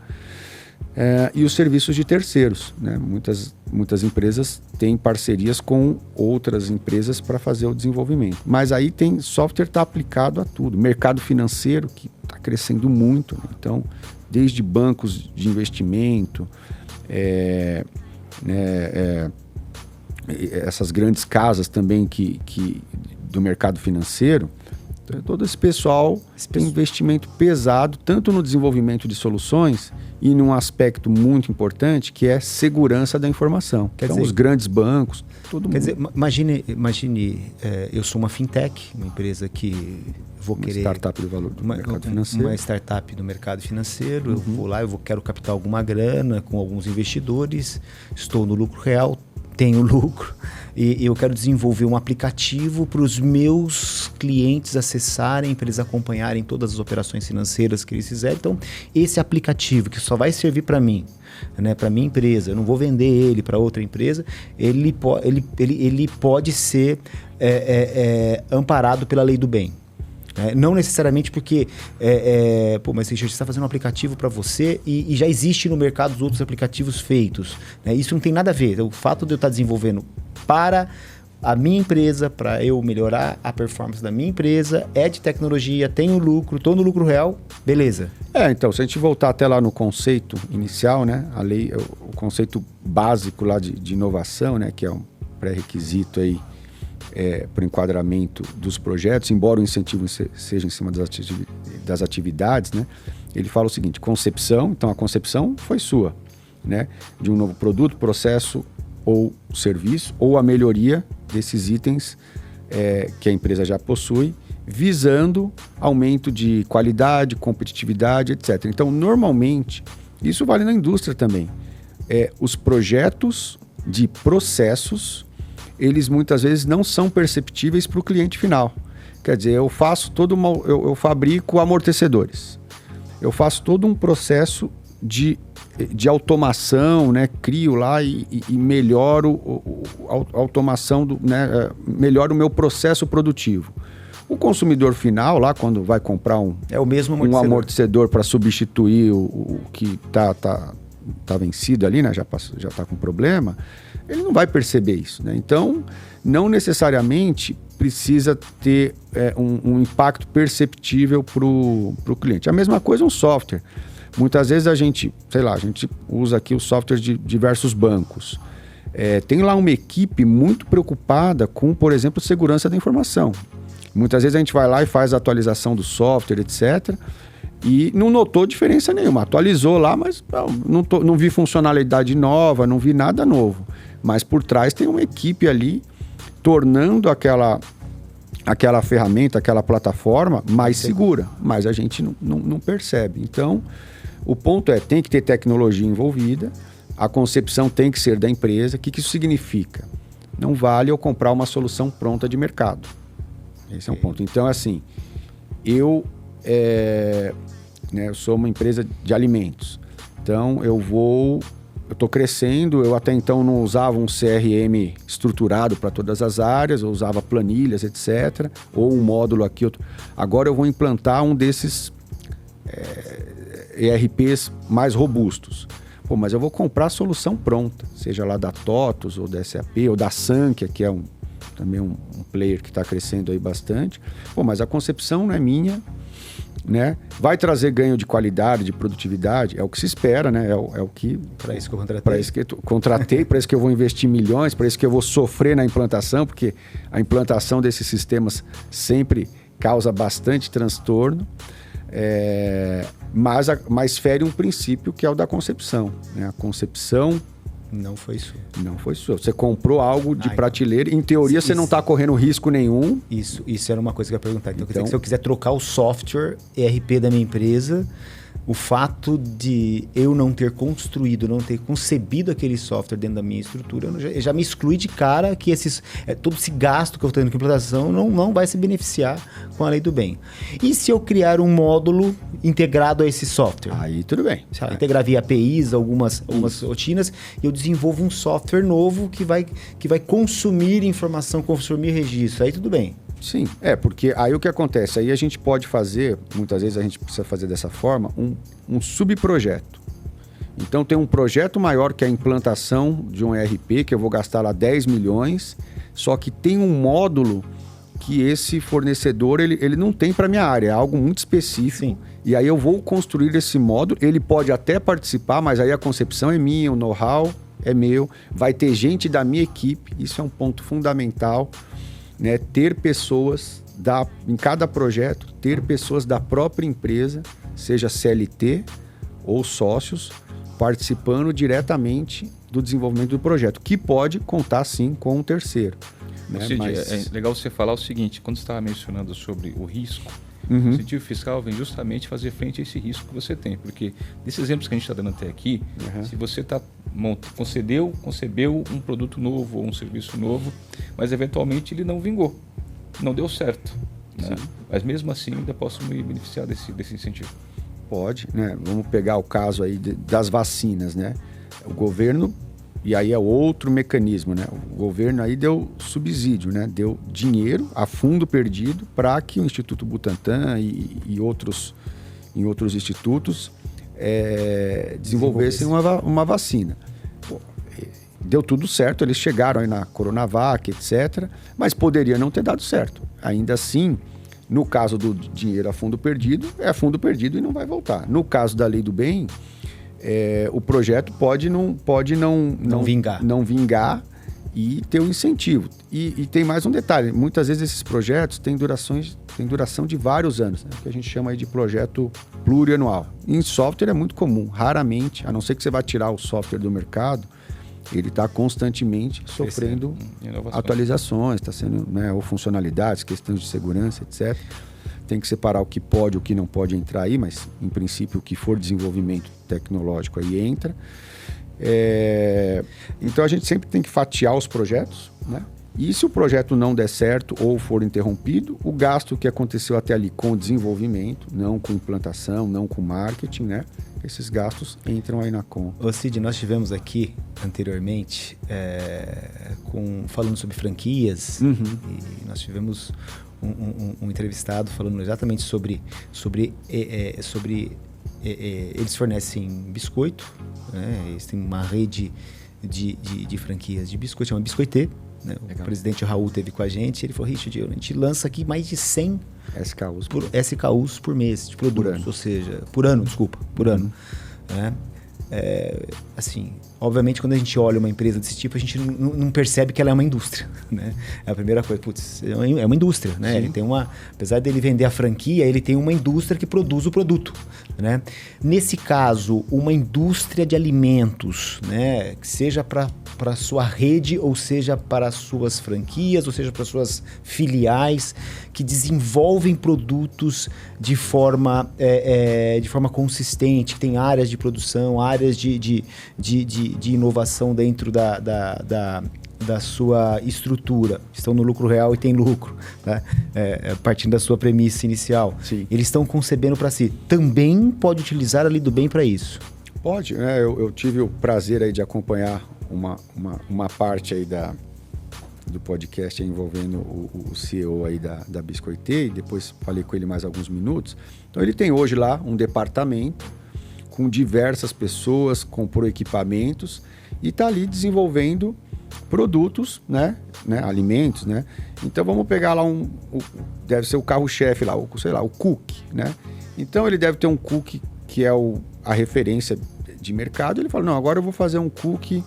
E os serviços de terceiros, né? Muitas empresas têm parcerias com outras empresas para fazer o desenvolvimento. Mas aí software está aplicado a tudo. Mercado financeiro, que está crescendo muito, né? Então, desde bancos de investimento, essas grandes casas também do mercado financeiro, todo esse pessoal tem investimento pesado, tanto no desenvolvimento de soluções e num aspecto muito importante, que é segurança da informação. Então, os grandes bancos, todo mundo. Quer dizer, imagine eu sou uma fintech, uma empresa que vou querer... Startup do mercado financeiro. Uma startup do mercado financeiro, eu vou lá, quero captar alguma grana com alguns investidores, estou no lucro real, tenho lucro, e eu quero desenvolver um aplicativo para os meus clientes acessarem, para eles acompanharem todas as operações financeiras que eles fizerem. Então, esse aplicativo que só vai servir para mim, né, para minha empresa, eu não vou vender ele para outra empresa, ele pode ser amparado pela lei do bem. Não necessariamente porque, mas Richard, você está fazendo um aplicativo para você e já existe no mercado os outros aplicativos feitos. Né? Isso não tem nada a ver. O fato de eu estar desenvolvendo para a minha empresa, para eu melhorar a performance da minha empresa, é de tecnologia, tenho lucro, estou no lucro real, beleza. Então, se a gente voltar até lá no conceito inicial, né, a lei, o conceito básico lá de inovação, né, que é um pré-requisito aí, para o enquadramento dos projetos, embora o incentivo seja em cima das atividades, né? Ele fala o seguinte: concepção, então a concepção foi sua, né? De um novo produto, processo ou serviço, ou a melhoria desses itens que a empresa já possui, visando aumento de qualidade, competitividade, etc. Então, normalmente, isso vale na indústria também. Os projetos de processos, eles muitas vezes não são perceptíveis para o cliente final. Quer dizer, eu fabrico amortecedores. Eu faço todo um processo de automação, né? Crio lá e melhoro a automação, melhoro o meu processo produtivo. O consumidor final, lá quando vai comprar um amortecedor para substituir o que tá vencido ali, né? Já está com problema, ele não vai perceber isso, né? Então, não necessariamente precisa ter um impacto perceptível para o cliente. A mesma coisa um software. Muitas vezes a gente usa aqui o software de diversos bancos. Tem lá uma equipe muito preocupada com, por exemplo, segurança da informação. Muitas vezes a gente vai lá e faz a atualização do software, etc., e não notou diferença nenhuma. Atualizou lá, mas não vi funcionalidade nova, não vi nada novo. Mas por trás tem uma equipe ali tornando aquela ferramenta, aquela plataforma mais segura. Mas a gente não percebe. Então, o ponto tem que ter tecnologia envolvida, a concepção tem que ser da empresa. O que isso significa? Não vale eu comprar uma solução pronta de mercado. Esse é um ponto. Então, assim, eu sou uma empresa de alimentos. Então, eu estou crescendo, eu até então não usava um CRM estruturado para todas as áreas, eu usava planilhas, etc., ou um módulo aqui, outro. Agora eu vou implantar um desses ERPs mais robustos. Mas eu vou comprar a solução pronta, seja lá da TOTUS, ou da SAP, ou da Sankhya, que é também um player que está crescendo aí bastante. Mas a concepção não é minha, né? Vai trazer ganho de qualidade, de produtividade, é o que se espera, né? É o que... Para isso que eu contratei. Para isso que eu contratei, para isso que eu vou investir milhões, para isso que eu vou sofrer na implantação, porque a implantação desses sistemas sempre causa bastante transtorno, mas fere um princípio que é o da concepção, né? A concepção... Não foi sua. Não foi sua. Você comprou algo de prateleira. Em teoria, você não está correndo risco nenhum. Isso era uma coisa que eu ia perguntar. Então, quer dizer que se eu quiser trocar o software ERP da minha empresa, o fato de eu não ter construído, não ter concebido aquele software dentro da minha estrutura, eu já me exclui de cara que todo esse gasto que eu estou tendo com implantação não vai se beneficiar com a lei do bem. E se eu criar um módulo integrado a esse software? Aí tudo bem. Integrar via APIs, algumas rotinas, e eu desenvolvo um software novo que vai consumir informação, consumir registro. Aí tudo bem. Sim, porque aí o que acontece? Aí a gente pode fazer, muitas vezes a gente precisa fazer dessa forma, um subprojeto. Então tem um projeto maior que é a implantação de um ERP, que eu vou gastar lá 10 milhões, só que tem um módulo que esse fornecedor ele não tem para minha área, é algo muito específico. Sim. E aí eu vou construir esse módulo, ele pode até participar, mas aí a concepção é minha, o know-how é meu, vai ter gente da minha equipe, isso é um ponto fundamental. Né, ter pessoas em cada projeto, ter pessoas da própria empresa, seja CLT ou sócios, participando diretamente do desenvolvimento do projeto, que pode contar sim com um terceiro. Né? Cid, é legal você falar o seguinte: quando você estava mencionando sobre o risco, o incentivo fiscal vem justamente fazer frente a esse risco que você tem, porque desses exemplos que a gente está dando até aqui, se você concebeu um produto novo ou um serviço novo, mas eventualmente ele não vingou, não deu certo. Né? Mas mesmo assim ainda posso me beneficiar desse incentivo. Pode, né? Vamos pegar o caso aí das vacinas, né? O governo, e aí é outro mecanismo, né? O governo aí deu subsídio, né? Deu dinheiro a fundo perdido para que o Instituto Butantan e outros institutos desenvolvessem uma vacina. Pô, deu tudo certo, eles chegaram aí na Coronavac, etc., mas poderia não ter dado certo. Ainda assim, no caso do dinheiro a fundo perdido, é fundo perdido e não vai voltar. No caso da Lei do Bem, o projeto pode não vingar e ter um incentivo. E tem mais um detalhe, muitas vezes esses projetos têm duração de vários anos, né? Que a gente chama aí de projeto plurianual. Em software é muito comum, raramente, a não ser que você vá tirar o software do mercado, ele está constantemente sofrendo atualizações, está sendo, né, ou funcionalidades, questões de segurança, etc. Tem que separar o que pode e o que não pode entrar aí, mas, em princípio, o que for desenvolvimento tecnológico aí entra. Então, a gente sempre tem que fatiar os projetos, né? E se o projeto não der certo ou for interrompido, o gasto que aconteceu até ali com desenvolvimento, não com implantação, não com marketing, né? Esses gastos entram aí na conta. Ô Cid, nós tivemos aqui anteriormente falando sobre franquias, e nós tivemos um entrevistado falando exatamente sobre eles fornecem biscoito, né? Eles têm uma rede de franquias de biscoito, chama Biscoitê. Né? O presidente Raul esteve com a gente, ele falou: Richard, a gente lança aqui mais de 100 SKUs por mês de produtos, ou seja, por ano. Né? Assim, obviamente, quando a gente olha uma empresa desse tipo, a gente não percebe que ela é uma indústria, né? É a primeira coisa, é uma indústria, né? Ele tem apesar dele vender a franquia, ele tem uma indústria que produz o produto, né? Nesse caso, uma indústria de alimentos, né? Que seja para a sua rede, ou seja para as suas franquias, ou seja para as suas filiais, que desenvolvem produtos de forma consistente, que tem áreas de produção, áreas de inovação dentro da sua estrutura, estão no lucro real e tem lucro, tá? Partindo da sua premissa inicial. Sim. Eles estão concebendo para si. Também pode utilizar a Lei do Bem para isso? Pode, né? Eu tive o prazer aí de acompanhar uma parte aí do podcast envolvendo o CEO aí da Biscoitê, e depois falei com ele mais alguns minutos. Então ele tem hoje lá um departamento com diversas pessoas, comprou equipamentos e está ali desenvolvendo produtos, né, alimentos, né? Então vamos pegar lá deve ser o carro-chefe lá, o cookie, né? Então ele deve ter um cookie que é a referência de mercado. Ele fala: não, agora eu vou fazer um cookie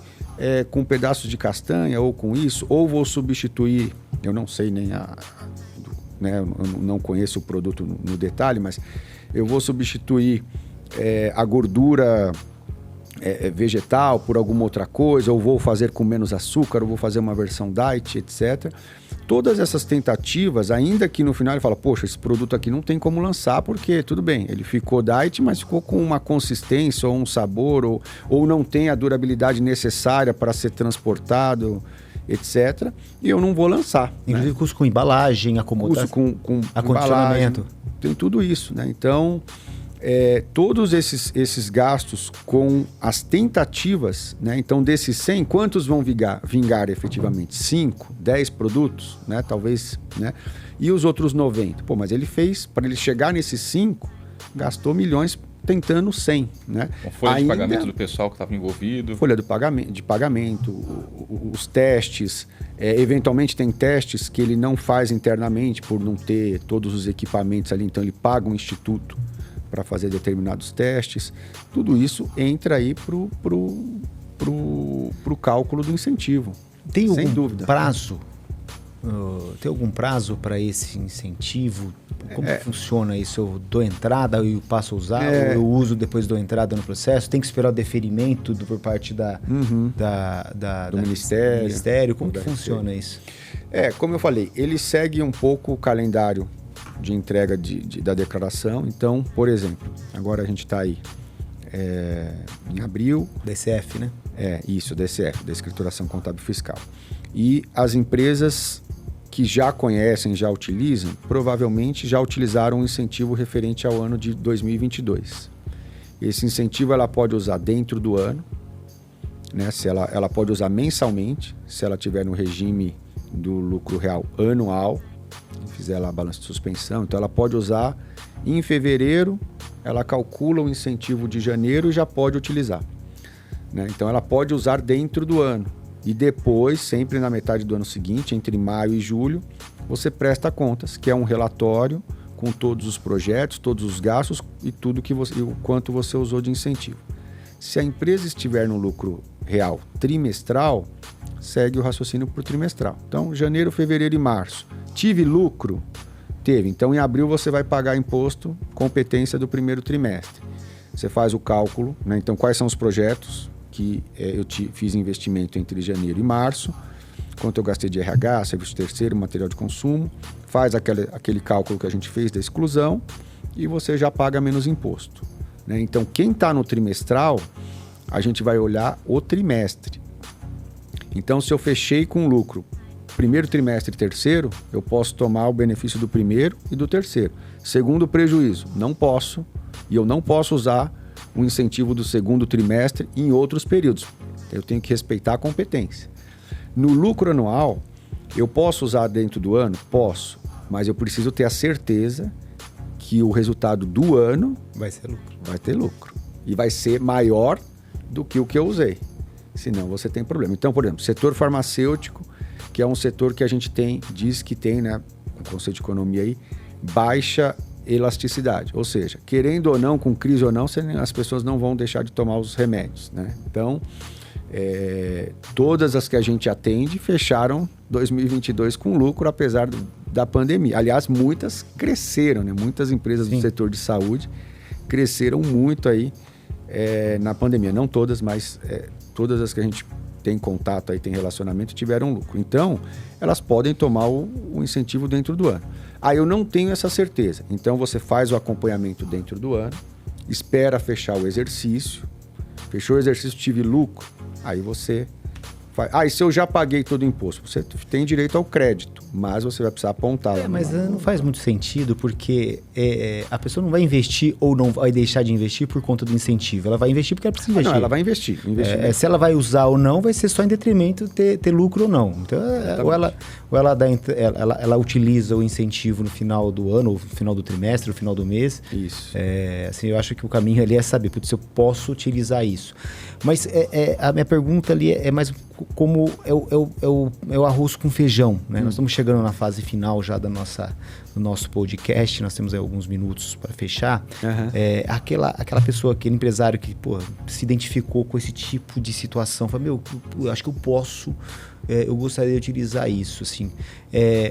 com pedaços de castanha ou com isso, ou vou substituir, eu não sei nem né, eu não conheço o produto no detalhe, mas eu vou substituir a gordura vegetal por alguma outra coisa, ou vou fazer com menos açúcar, ou vou fazer uma versão diet, etc. Todas essas tentativas, ainda que no final ele fala: poxa, esse produto aqui não tem como lançar, porque tudo bem, ele ficou diet, mas ficou com uma consistência ou um sabor, ou não tem a durabilidade necessária para ser transportado, etc. E eu não vou lançar. Inclusive, né? Custo com embalagem, acomodação, custo com acondicionamento. Embalagem, tem tudo isso, né? Então, todos esses gastos com as tentativas, né? Então, desses 100, quantos vão vingar efetivamente? 5, 10 produtos, né? Talvez, né? E os outros 90? Pô, mas ele fez, para ele chegar nesses 5, gastou milhões tentando 100, né? Com folha de pagamento do pessoal que estava envolvido. Folha de pagamento, os testes. Eventualmente tem testes que ele não faz internamente por não ter todos os equipamentos ali, então ele paga um instituto para fazer determinados testes. Tudo isso entra aí pro cálculo do incentivo. Tem sem algum dúvida. Prazo? Tem algum prazo para esse incentivo? Como funciona isso? Eu dou entrada e passo a usar? Ou eu uso depois dou entrada no processo? Tem que esperar o deferimento por parte do Ministério? Como que funciona isso? Como eu falei, ele segue um pouco o calendário de entrega da declaração. Então, por exemplo, agora a gente está aí em abril. DCF, né? Isso, DCF, da Escrituração Contábil Fiscal. E as empresas que já conhecem, já utilizam, provavelmente já utilizaram um incentivo referente ao ano de 2022. Esse incentivo ela pode usar dentro do ano, né? Se ela pode usar mensalmente, se ela tiver no regime do lucro real anual, fizer lá a balança de suspensão, então ela pode usar em fevereiro, ela calcula o incentivo de janeiro e já pode utilizar, né? Então ela pode usar dentro do ano e depois, sempre na metade do ano seguinte, entre maio e julho, você presta contas, que é um relatório com todos os projetos, todos os gastos e tudo e o quanto você usou de incentivo. Se a empresa estiver no lucro real trimestral, segue o raciocínio por trimestral. Então, janeiro, fevereiro e março. Tive lucro? Teve. Então, em abril você vai pagar imposto competência do primeiro trimestre. Você faz o cálculo, né? Então, quais são os projetos que eu fiz investimento entre janeiro e março, quanto eu gastei de RH, serviço terceiro, material de consumo, faz aquele cálculo que a gente fez da exclusão e você já paga menos imposto, né? Então, quem está no trimestral, a gente vai olhar o trimestre. Então, se eu fechei com lucro primeiro trimestre e terceiro, eu posso tomar o benefício do primeiro e do terceiro. Segundo prejuízo, não posso, e eu não posso usar o incentivo do segundo trimestre em outros períodos. Eu tenho que respeitar a competência. No lucro anual, eu posso usar dentro do ano? Posso, mas eu preciso ter a certeza que o resultado do ano vai ser lucro. Vai ter lucro. E vai ser maior do que o que eu usei. Senão você tem problema. Então, por exemplo, setor farmacêutico, que é um setor que a gente diz que tem, né, o conceito de economia aí, baixa elasticidade. Ou seja, querendo ou não, com crise ou não, as pessoas não vão deixar de tomar os remédios, né? Então, todas as que a gente atende fecharam 2022 com lucro, apesar da pandemia. Aliás, muitas cresceram, né? Muitas empresas do setor de saúde cresceram muito aí na pandemia. Não todas, mas todas as que a gente tem contato, aí tem relacionamento, tiveram lucro. Então, elas podem tomar o incentivo dentro do ano. Aí eu não tenho essa certeza. Então, você faz o acompanhamento dentro do ano, espera fechar o exercício, fechou o exercício, tive lucro, aí você faz. E se eu já paguei todo o imposto? Você tem direito ao crédito, mas você vai precisar apontar. Mas não faz muito sentido, porque a pessoa não vai investir ou não vai deixar de investir por conta do incentivo. Ela vai investir porque ela precisa investir. Não, ela vai investir. Se ela vai usar ou não, vai ser só em detrimento ter lucro ou não. Então, ela utiliza o incentivo no final do ano, ou no final do trimestre, no final do mês. Isso. Assim, eu acho que o caminho ali é saber, se eu posso utilizar isso. Mas a minha pergunta ali é mais como é o arroz com feijão, né? Nós estamos chegando na fase final já do nosso podcast, nós temos aí alguns minutos para fechar. Aquela pessoa, aquele empresário que se identificou com esse tipo de situação, fala, eu acho que eu posso, eu gostaria de utilizar isso, assim.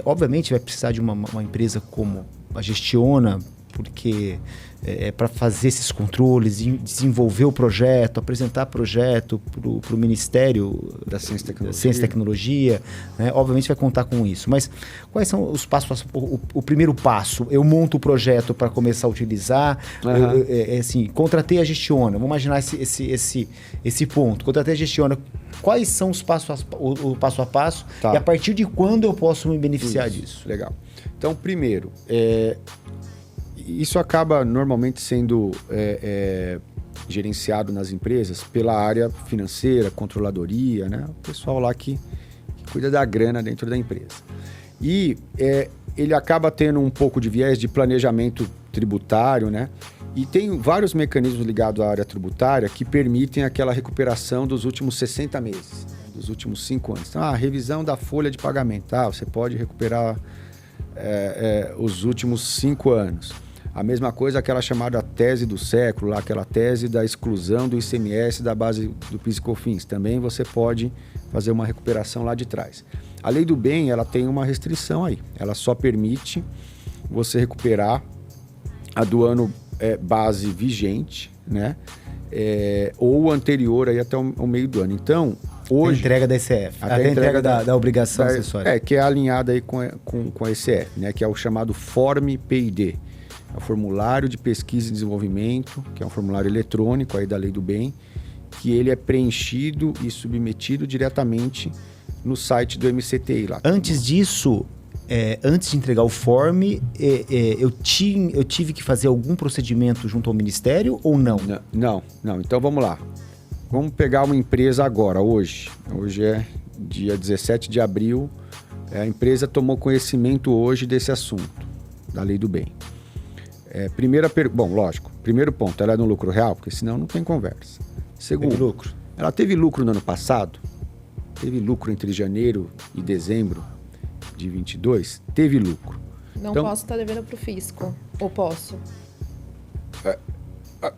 Obviamente vai precisar de uma empresa como a Gestiona, porque para fazer esses controles, desenvolver o projeto, apresentar projeto para o Ministério da Ciência e Tecnologia, né? Obviamente vai contar com isso. Mas quais são os passos? O primeiro passo, eu monto o projeto para começar a utilizar, assim, contratei a Gestiona, vamos imaginar esse ponto, contratei a Gestiona, quais são o passo a passo e a partir de quando eu posso me beneficiar disso? Legal. Então, primeiro, isso acaba normalmente sendo gerenciado nas empresas pela área financeira, controladoria, né? O pessoal lá que cuida da grana dentro da empresa. E ele acaba tendo um pouco de viés de planejamento tributário, né? E tem vários mecanismos ligados à área tributária que permitem aquela recuperação dos últimos 60 meses, dos últimos 5 anos. Então, a revisão da folha de pagamento, você pode recuperar os últimos 5 anos. A mesma coisa aquela chamada tese do século, lá, aquela tese da exclusão do ICMS da base do PIS e COFINS. Também você pode fazer uma recuperação lá de trás. A lei do bem, ela tem uma restrição aí. Ela só permite você recuperar a do ano base vigente, né? Ou anterior aí até o meio do ano. Então, hoje... A entrega da ECF. Até a entrega da obrigação acessória. Que é alinhada aí com a ECF, né? Que é o chamado Form PID. É o Formulário de Pesquisa e Desenvolvimento, que é um formulário eletrônico aí da Lei do Bem, que ele é preenchido e submetido diretamente no site do MCTI lá. Antes disso, antes de entregar o form, eu tive que fazer algum procedimento junto ao Ministério ou não? Não. Então vamos lá. Vamos pegar uma empresa agora, hoje. Hoje é dia 17 de abril. A empresa tomou conhecimento hoje desse assunto, da lei do bem. Bom, lógico. Primeiro ponto, ela é no lucro real, porque senão não tem conversa. Segundo, Teve lucro. Ela teve lucro no ano passado? Teve lucro entre janeiro e dezembro de 22? Teve lucro. Não então, posso estar devendo para o fisco. Ou posso?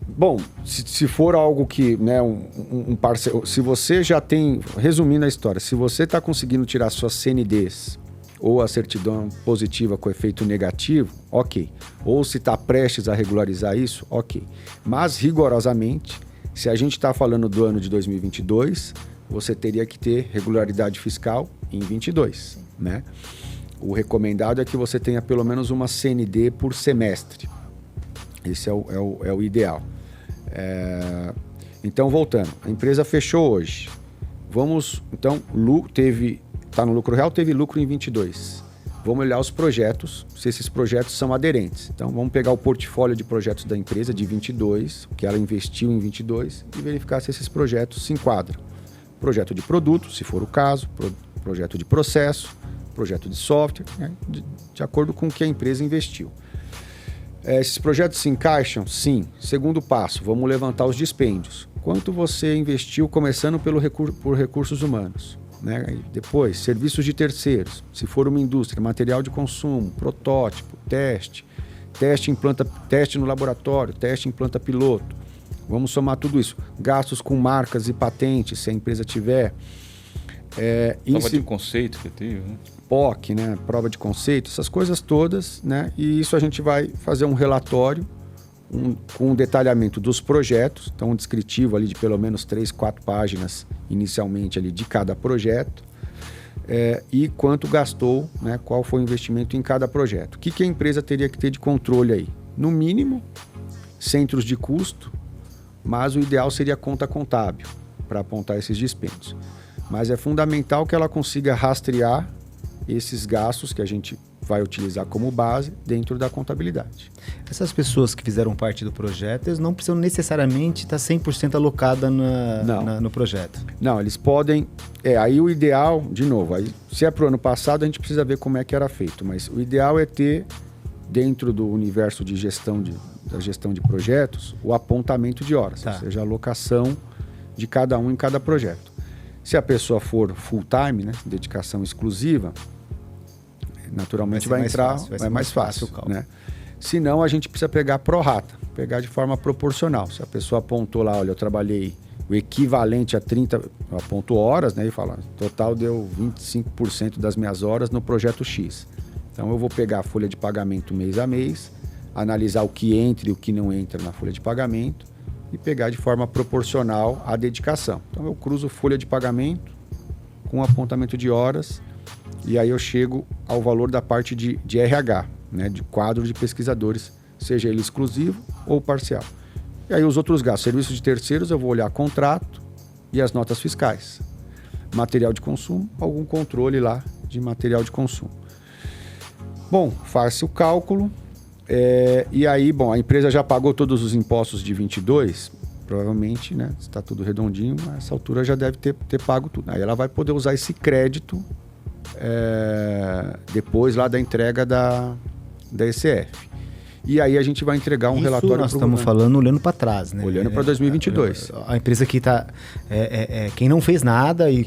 Bom, se for algo que, né, um parceiro... Se você já tem... Resumindo a história, se você está conseguindo tirar suas CNDs ou a certidão positiva com efeito negativo, ok. Ou se está prestes a regularizar isso, ok. Mas, rigorosamente, se a gente está falando do ano de 2022, você teria que ter regularidade fiscal em 22, né? O recomendado é que você tenha pelo menos uma CND por semestre. Esse é o ideal. Então, voltando. A empresa fechou hoje. Então, está no lucro real, teve lucro em 22. Vamos olhar os projetos, se esses projetos são aderentes. Então, vamos pegar o portfólio de projetos da empresa de 22, que ela investiu em 22, e verificar se esses projetos se enquadram. Projeto de produto, se for o caso, projeto de processo, projeto de software, né, de acordo com o que a empresa investiu. Esses projetos se encaixam? Sim. Segundo passo, vamos levantar os dispêndios. Quanto você investiu começando por recursos humanos? Né? E depois, serviços de terceiros. Se for uma indústria, material de consumo, protótipo, teste no laboratório, teste em planta piloto. Vamos somar tudo isso. Gastos com marcas e patentes, se a empresa tiver. Prova de conceito que teve, né? POC, né? Prova de conceito, essas coisas todas, né? E isso a gente vai fazer um relatório com um detalhamento dos projetos, então um descritivo ali de pelo menos 3, 4 páginas inicialmente ali de cada projeto, e quanto gastou, né? Qual foi o investimento em cada projeto. O que a empresa teria que ter de controle aí? No mínimo, centros de custo, mas o ideal seria conta contábil para apontar esses dispêndios. Mas é fundamental que ela consiga rastrear esses gastos que a gente vai utilizar como base dentro da contabilidade. Essas pessoas que fizeram parte do projeto, eles não precisam necessariamente estar 100% alocada no projeto. Não, eles podem... aí o ideal, de novo, aí, se é para o ano passado, a gente precisa ver como é que era feito, mas o ideal é ter, dentro do universo de da gestão de projetos, o apontamento de horas, ou seja, a alocação de cada um em cada projeto. Se a pessoa for full-time, né, dedicação exclusiva, naturalmente vai mais fácil, né? Se não, a gente precisa pegar pro rata, pegar de forma proporcional. Se a pessoa apontou lá, olha, eu trabalhei o equivalente a 30, eu aponto horas, né, e fala, total deu 25% das minhas horas no projeto X. Então eu vou pegar a folha de pagamento mês a mês, analisar o que entra e o que não entra na folha de pagamento e pegar de forma proporcional a dedicação. Então eu cruzo folha de pagamento com apontamento de horas e aí eu chego ao valor da parte de RH, né, de quadro de pesquisadores, seja ele exclusivo ou parcial. E aí os outros gastos, serviços de terceiros, eu vou olhar contrato e as notas fiscais. Material de consumo, algum controle lá de material de consumo. Bom, faz-se o cálculo. E aí, bom, a empresa já pagou todos os impostos de 22, provavelmente, né? Se está tudo redondinho, a essa altura já deve ter pago tudo. Aí ela vai poder usar esse crédito depois lá da entrega da ECF. E aí a gente vai entregar um relatório. Nós estamos falando olhando para trás, né? Olhando para 2022. A empresa que está... quem não fez nada e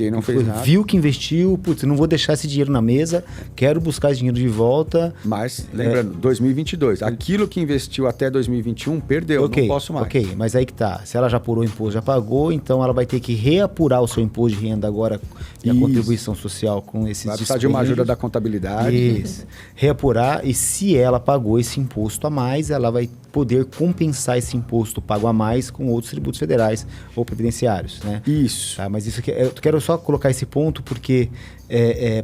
viu que investiu, putz, não vou deixar esse dinheiro na mesa, quero buscar esse dinheiro de volta. Mas, lembrando, 2022. Aquilo que investiu até 2021, perdeu, não posso mais. Ok, mas aí que tá. Se ela já apurou o imposto, já pagou, então ela vai ter que reapurar o seu imposto de renda agora e a contribuição social com esses vai precisar de uma ajuda da contabilidade. Isso. Reapurar, e se ela pagou esse imposto a mais, ela vai poder compensar esse imposto pago a mais com outros tributos federais ou previdenciários, né? Isso. Tá, mas isso aqui, eu quero só colocar esse ponto porque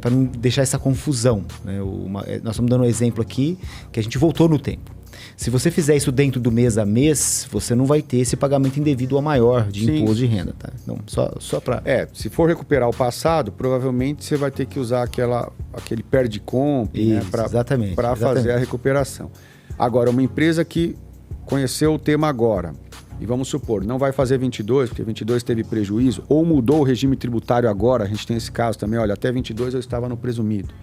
para não deixar essa confusão, né? Nós estamos dando um exemplo aqui que a gente voltou no tempo. Se você fizer isso dentro do mês a mês, você não vai ter esse pagamento indevido a maior de Sim. imposto de renda, tá? Então, só para... Se for recuperar o passado, provavelmente você vai ter que usar aquele perde-comp, né, para fazer a recuperação. Agora, uma empresa que conheceu o tema agora, e vamos supor, não vai fazer 22, porque 22 teve prejuízo, ou mudou o regime tributário agora, a gente tem esse caso também, olha, até 22 eu estava no presumido.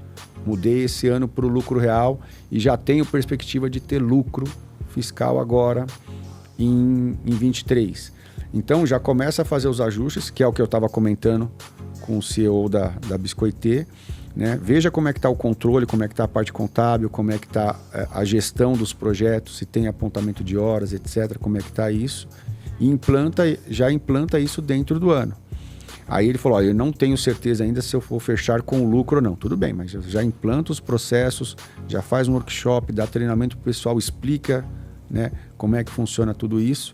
Mudei esse ano para o lucro real e já tenho perspectiva de ter lucro fiscal agora em 23. Então já começa a fazer os ajustes, que é o que eu estava comentando com o CEO da Biscoitê, né? Veja como é que está o controle, como é que está a parte contábil, como é que está a gestão dos projetos, se tem apontamento de horas, etc., como é que está isso, e já implanta isso dentro do ano. Aí ele falou, eu não tenho certeza ainda se eu vou fechar com lucro ou não. Tudo bem, mas já implanta os processos, já faz um workshop, dá treinamento para o pessoal, explica, né, como é que funciona tudo isso.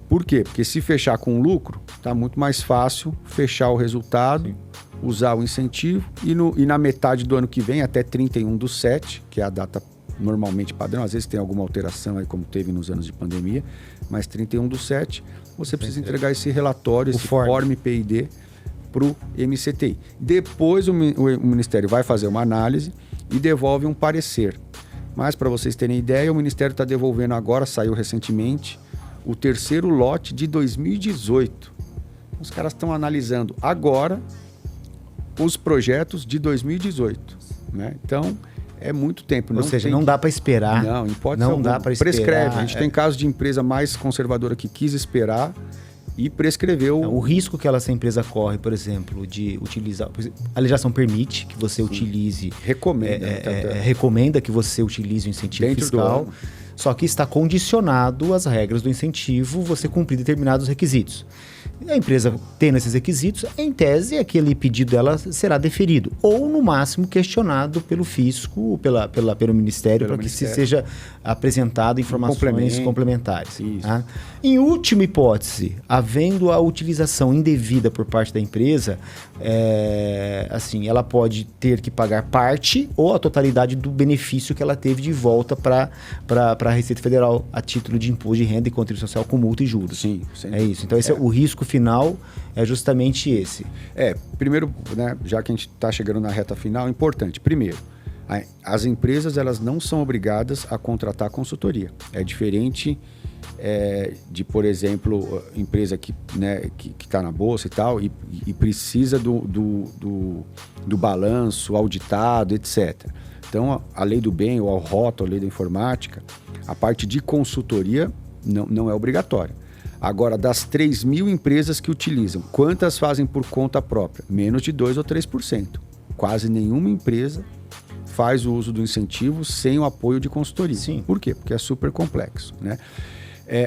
Por quê? Porque se fechar com lucro, está muito mais fácil fechar o resultado, usar o incentivo e na metade do ano que vem, até 31/7, que é a data normalmente padrão, às vezes tem alguma alteração aí como teve nos anos de pandemia, mas 31/7 você precisa entregar esse relatório, esse Form PID para o MCTI. Depois o Ministério vai fazer uma análise e devolve um parecer. Mas para vocês terem ideia, o Ministério está devolvendo agora, saiu recentemente, o terceiro lote de 2018. Os caras estão analisando agora os projetos de 2018, né? Então, é muito tempo. Ou seja, não dá para esperar. Não, em hipótese não dá para esperar. Prescreve. A gente tem casos de empresa mais conservadora que quis esperar e prescreveu. O risco que essa empresa corre, por exemplo, de utilizar... A legislação permite que você utilize... Recomenda que você utilize o incentivo dentro fiscal, só que está condicionado às regras do incentivo você cumprir determinados requisitos. A empresa tendo esses requisitos, em tese, aquele pedido dela será deferido. Ou, no máximo, questionado pelo fisco, pelo Ministério, para que se seja apresentado informações complementares. Tá? Em última hipótese, havendo a utilização indevida por parte da empresa, ela pode ter que pagar parte ou a totalidade do benefício que ela teve de volta para a Receita Federal a título de imposto de renda e contribuição social com multa e juros. Sim. É isso. Então, esse é o risco final, é justamente esse. Primeiro, né, já que a gente está chegando na reta final, importante. Primeiro, as empresas elas não são obrigadas a contratar consultoria. É diferente de, por exemplo, empresa que está na bolsa e tal e precisa do balanço auditado, etc. Então, a lei do bem, ou a ROTA, a lei da informática, a parte de consultoria não é obrigatória. Agora, das 3.000 empresas que utilizam, quantas fazem por conta própria? Menos de 2% ou 3%. Quase nenhuma empresa faz o uso do incentivo sem o apoio de consultoria. Sim. Por quê? Porque é super complexo, né?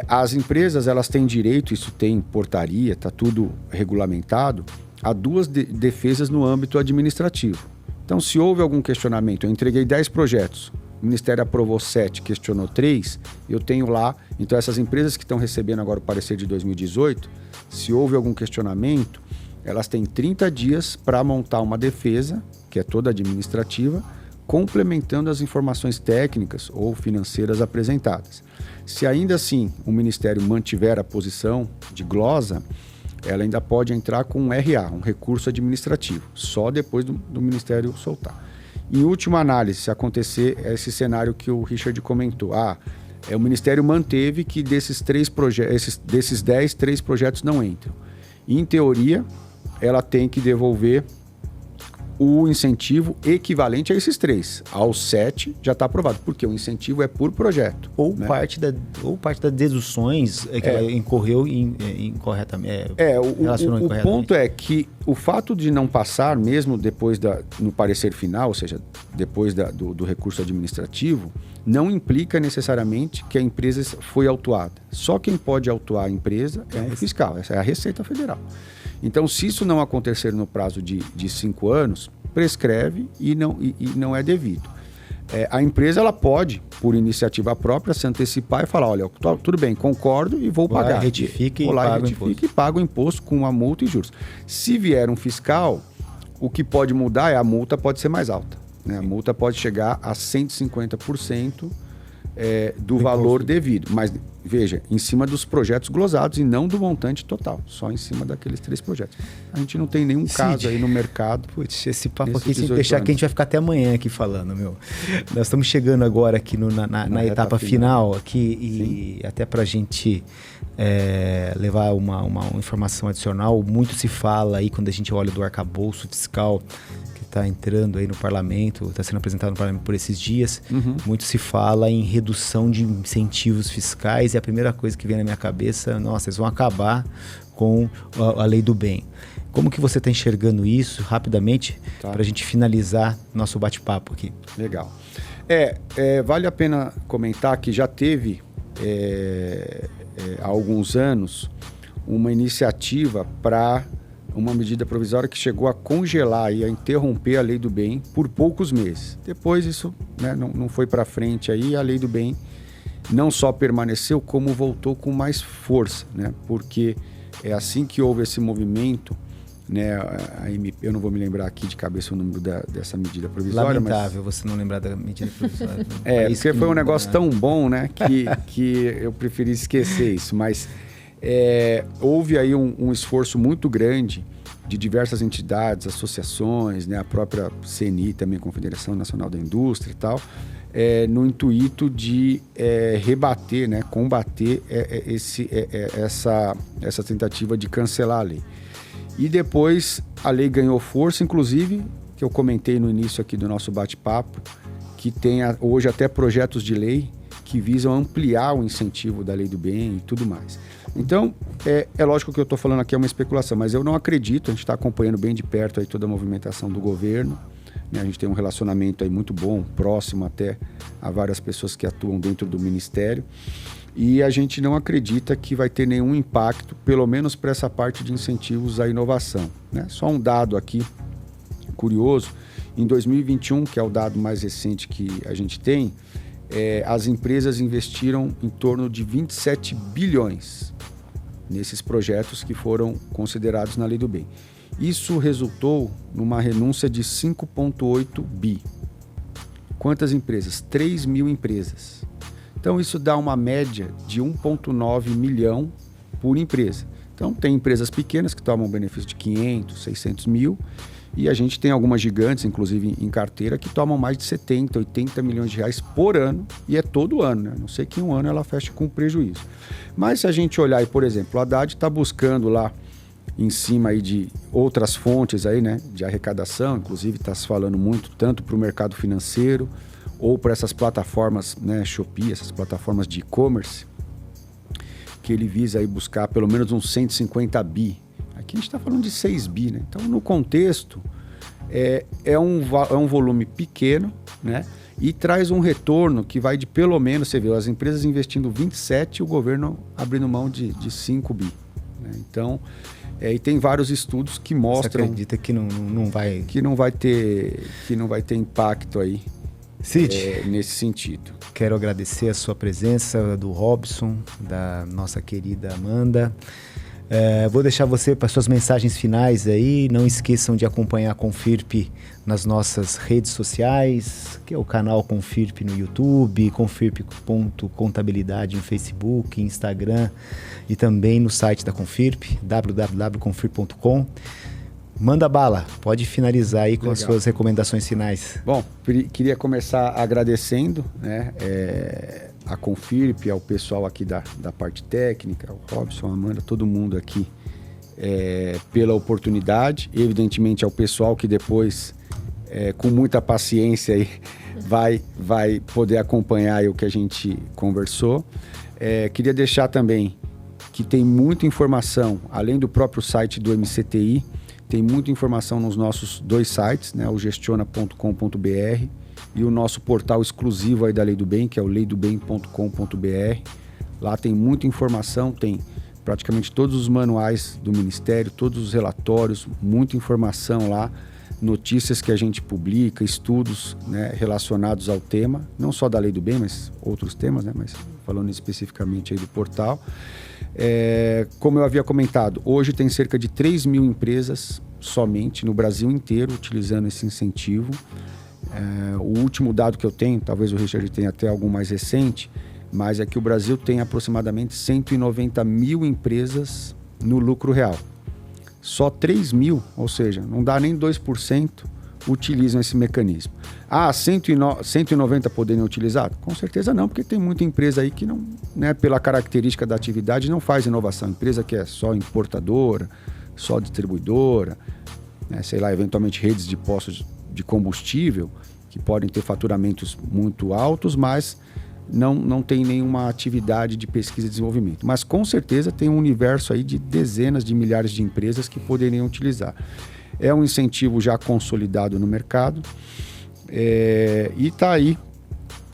As empresas elas têm direito, isso tem portaria, está tudo regulamentado, a 2 defesas no âmbito administrativo. Então, se houve algum questionamento, eu entreguei 10 projetos, o Ministério aprovou 7, questionou 3, eu tenho lá... Então, essas empresas que estão recebendo agora o parecer de 2018, se houve algum questionamento, elas têm 30 dias para montar uma defesa, que é toda administrativa, complementando as informações técnicas ou financeiras apresentadas. Se ainda assim o Ministério mantiver a posição de glosa, ela ainda pode entrar com um RA, um recurso administrativo, só depois do Ministério soltar. Em última análise, se acontecer esse cenário que o Richard comentou, o Ministério manteve que desses 10, 3 projetos não entram. Em teoria, ela tem que devolver o incentivo equivalente a esses 3. Aos 7 já está aprovado, porque o incentivo é por projeto. Ou, né? parte das deduções que ela incorreu incorretamente. O ponto é que o fato de não passar, mesmo depois no parecer final, ou seja, depois do recurso administrativo, não implica necessariamente que a empresa foi autuada. Só quem pode autuar a empresa é o fiscal, essa é a Receita Federal. Então, se isso não acontecer no prazo de 5 anos, prescreve e não é devido. A empresa ela pode, por iniciativa própria, se antecipar e falar, olha, tudo bem, concordo e vou pagar. Retifique e paga o imposto com a multa e juros. Se vier um fiscal, o que pode mudar a multa pode ser mais alta. Né? A multa pode chegar a 150% do valor devido. Mas, veja, em cima dos projetos glosados e não do montante total. Só em cima daqueles 3 projetos. A gente não tem nenhum caso aí no mercado. Putz, esse papo aqui, sem deixar que a gente vai ficar até amanhã aqui falando, meu. Nós estamos chegando agora aqui na etapa final aqui e até para a gente levar uma informação adicional. Muito se fala aí quando a gente olha do arcabouço fiscal está entrando aí no parlamento, está sendo apresentado no parlamento por esses dias. Muito se fala em redução de incentivos fiscais e a primeira coisa que vem na minha cabeça, nossa, eles vão acabar com a lei do bem. Como que você está enxergando isso rapidamente para a gente finalizar nosso bate-papo aqui? Legal. Vale a pena comentar que já teve há alguns anos uma iniciativa para uma medida provisória que chegou a congelar e a interromper a lei do bem por poucos meses. Depois isso, né, não foi para frente aí, a lei do bem não só permaneceu, como voltou com mais força, né? Porque é assim que houve esse movimento, né? Eu não vou me lembrar aqui de cabeça o número dessa medida provisória. Lamentável você não lembrar da medida provisória. Porque foi um negócio tão bom, né? Que eu preferi esquecer isso, mas houve aí um esforço muito grande de diversas entidades, associações, né, a própria CNI, também Confederação Nacional da Indústria e tal, no intuito de rebater, né, combater essa tentativa de cancelar a lei. E depois a lei ganhou força, inclusive, que eu comentei no início aqui do nosso bate-papo, que tem hoje até projetos de lei que visam ampliar o incentivo da lei do bem e tudo mais. Então, é lógico que eu estou falando aqui é uma especulação, mas eu não acredito, a gente está acompanhando bem de perto aí toda a movimentação do governo, né? A gente tem um relacionamento aí muito bom, próximo até a várias pessoas que atuam dentro do Ministério, e a gente não acredita que vai ter nenhum impacto, pelo menos para essa parte de incentivos à inovação, né? Só um dado aqui curioso, em 2021, que é o dado mais recente que a gente tem, as empresas investiram em torno de 27 bilhões nesses projetos que foram considerados na Lei do Bem. Isso resultou numa renúncia de 5,8 bi. Quantas empresas? 3 mil empresas. Então isso dá uma média de 1,9 milhão por empresa. Então tem empresas pequenas que tomam benefício de 500, 600 mil, e a gente tem algumas gigantes, inclusive em carteira, que tomam mais de 70, 80 milhões de reais por ano, e é todo ano, né? Não sei que um ano ela fecha com prejuízo. Mas se a gente olhar aí, por exemplo, a Haddad está buscando lá, em cima aí de outras fontes aí, né, de arrecadação, inclusive está se falando muito tanto para o mercado financeiro ou para essas plataformas, né, Shopee, essas plataformas de e-commerce, que ele visa aí buscar pelo menos uns 150 bi. Aqui a gente está falando de 6 bi, né? Então, no contexto, é um volume pequeno, né? E traz um retorno que vai de pelo menos, você vê, as empresas investindo 27 e o governo abrindo mão de 5 bi. Né? Então, e tem vários estudos que mostram... Você acredita que não vai... Que não vai ter impacto aí. Cid, nesse sentido. Quero agradecer a sua presença, do Robson, da nossa querida Amanda. Vou deixar você para suas mensagens finais aí. Não esqueçam de acompanhar a Confirp nas nossas redes sociais, que é o canal Confirp no YouTube, confirp.contabilidade no Facebook, Instagram e também no site da Confirp, www.confirp.com. Manda bala, pode finalizar aí com as suas recomendações finais. Bom, queria começar agradecendo, né, a Confirp, ao pessoal aqui da parte técnica, o Robson, a Amanda, todo mundo aqui, pela oportunidade. Evidentemente ao pessoal que depois, com muita paciência, aí, vai poder acompanhar aí o que a gente conversou. Queria deixar também que tem muita informação, além do próprio site do MCTI, tem muita informação nos nossos 2 sites, né, o gestiona.com.br e o nosso portal exclusivo aí da Lei do Bem, que é o leidobem.com.br. Lá tem muita informação, tem praticamente todos os manuais do Ministério, todos os relatórios, muita informação lá, notícias que a gente publica, estudos, né, relacionados ao tema, não só da Lei do Bem, mas outros temas, né, mas falando especificamente aí do portal. Como eu havia comentado, hoje tem cerca de 3 mil empresas somente no Brasil inteiro utilizando esse incentivo. O último dado que eu tenho, talvez o Richard tenha até algum mais recente, mas é que o Brasil tem aproximadamente 190 mil empresas no lucro real. Só 3 mil, ou seja, não dá nem 2%, utilizam esse mecanismo. 190 poderiam utilizar? Com certeza não, porque tem muita empresa aí que não, né, pela característica da atividade, não faz inovação. Empresa que é só importadora, só distribuidora, né, sei lá, eventualmente redes de postos de combustível, que podem ter faturamentos muito altos, mas não tem nenhuma atividade de pesquisa e desenvolvimento. Mas com certeza tem um universo aí de dezenas de milhares de empresas que poderiam utilizar. É um incentivo já consolidado no mercado e está aí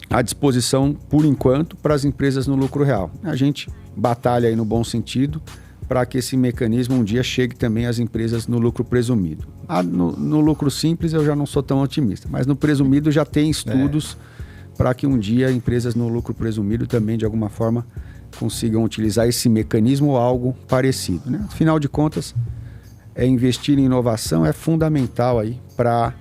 à disposição, por enquanto, para as empresas no lucro real. A gente batalha aí no bom sentido para que esse mecanismo um dia chegue também às empresas no lucro presumido. No lucro simples eu já não sou tão otimista, mas no presumido já tem estudos para que um dia empresas no lucro presumido também, de alguma forma, consigam utilizar esse mecanismo ou algo parecido, né? Afinal de contas, investir em inovação é fundamental aí para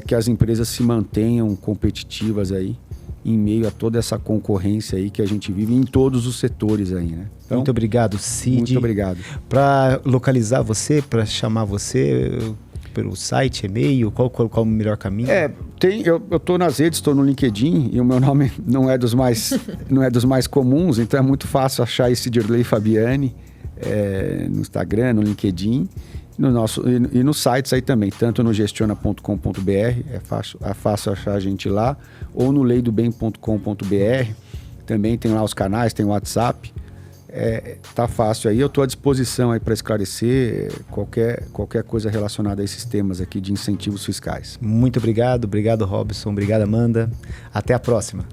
que as empresas se mantenham competitivas aí em meio a toda essa concorrência aí que a gente vive em todos os setores aí, né? Então, muito obrigado, Cid. Muito obrigado. Para localizar você, para chamar você pelo site, e-mail, qual o melhor caminho? Eu estou nas redes, estou no LinkedIn e o meu nome não é dos mais comuns, então é muito fácil achar esse Cidirley Fabiani no Instagram, no LinkedIn e nos sites aí também, tanto no gestiona.com.br, é fácil achar a gente lá, ou no leidobem.com.br, também tem lá os canais, tem o WhatsApp, tá fácil aí, eu estou à disposição aí para esclarecer qualquer coisa relacionada a esses temas aqui de incentivos fiscais. Muito obrigado Robson, obrigado Amanda, até a próxima.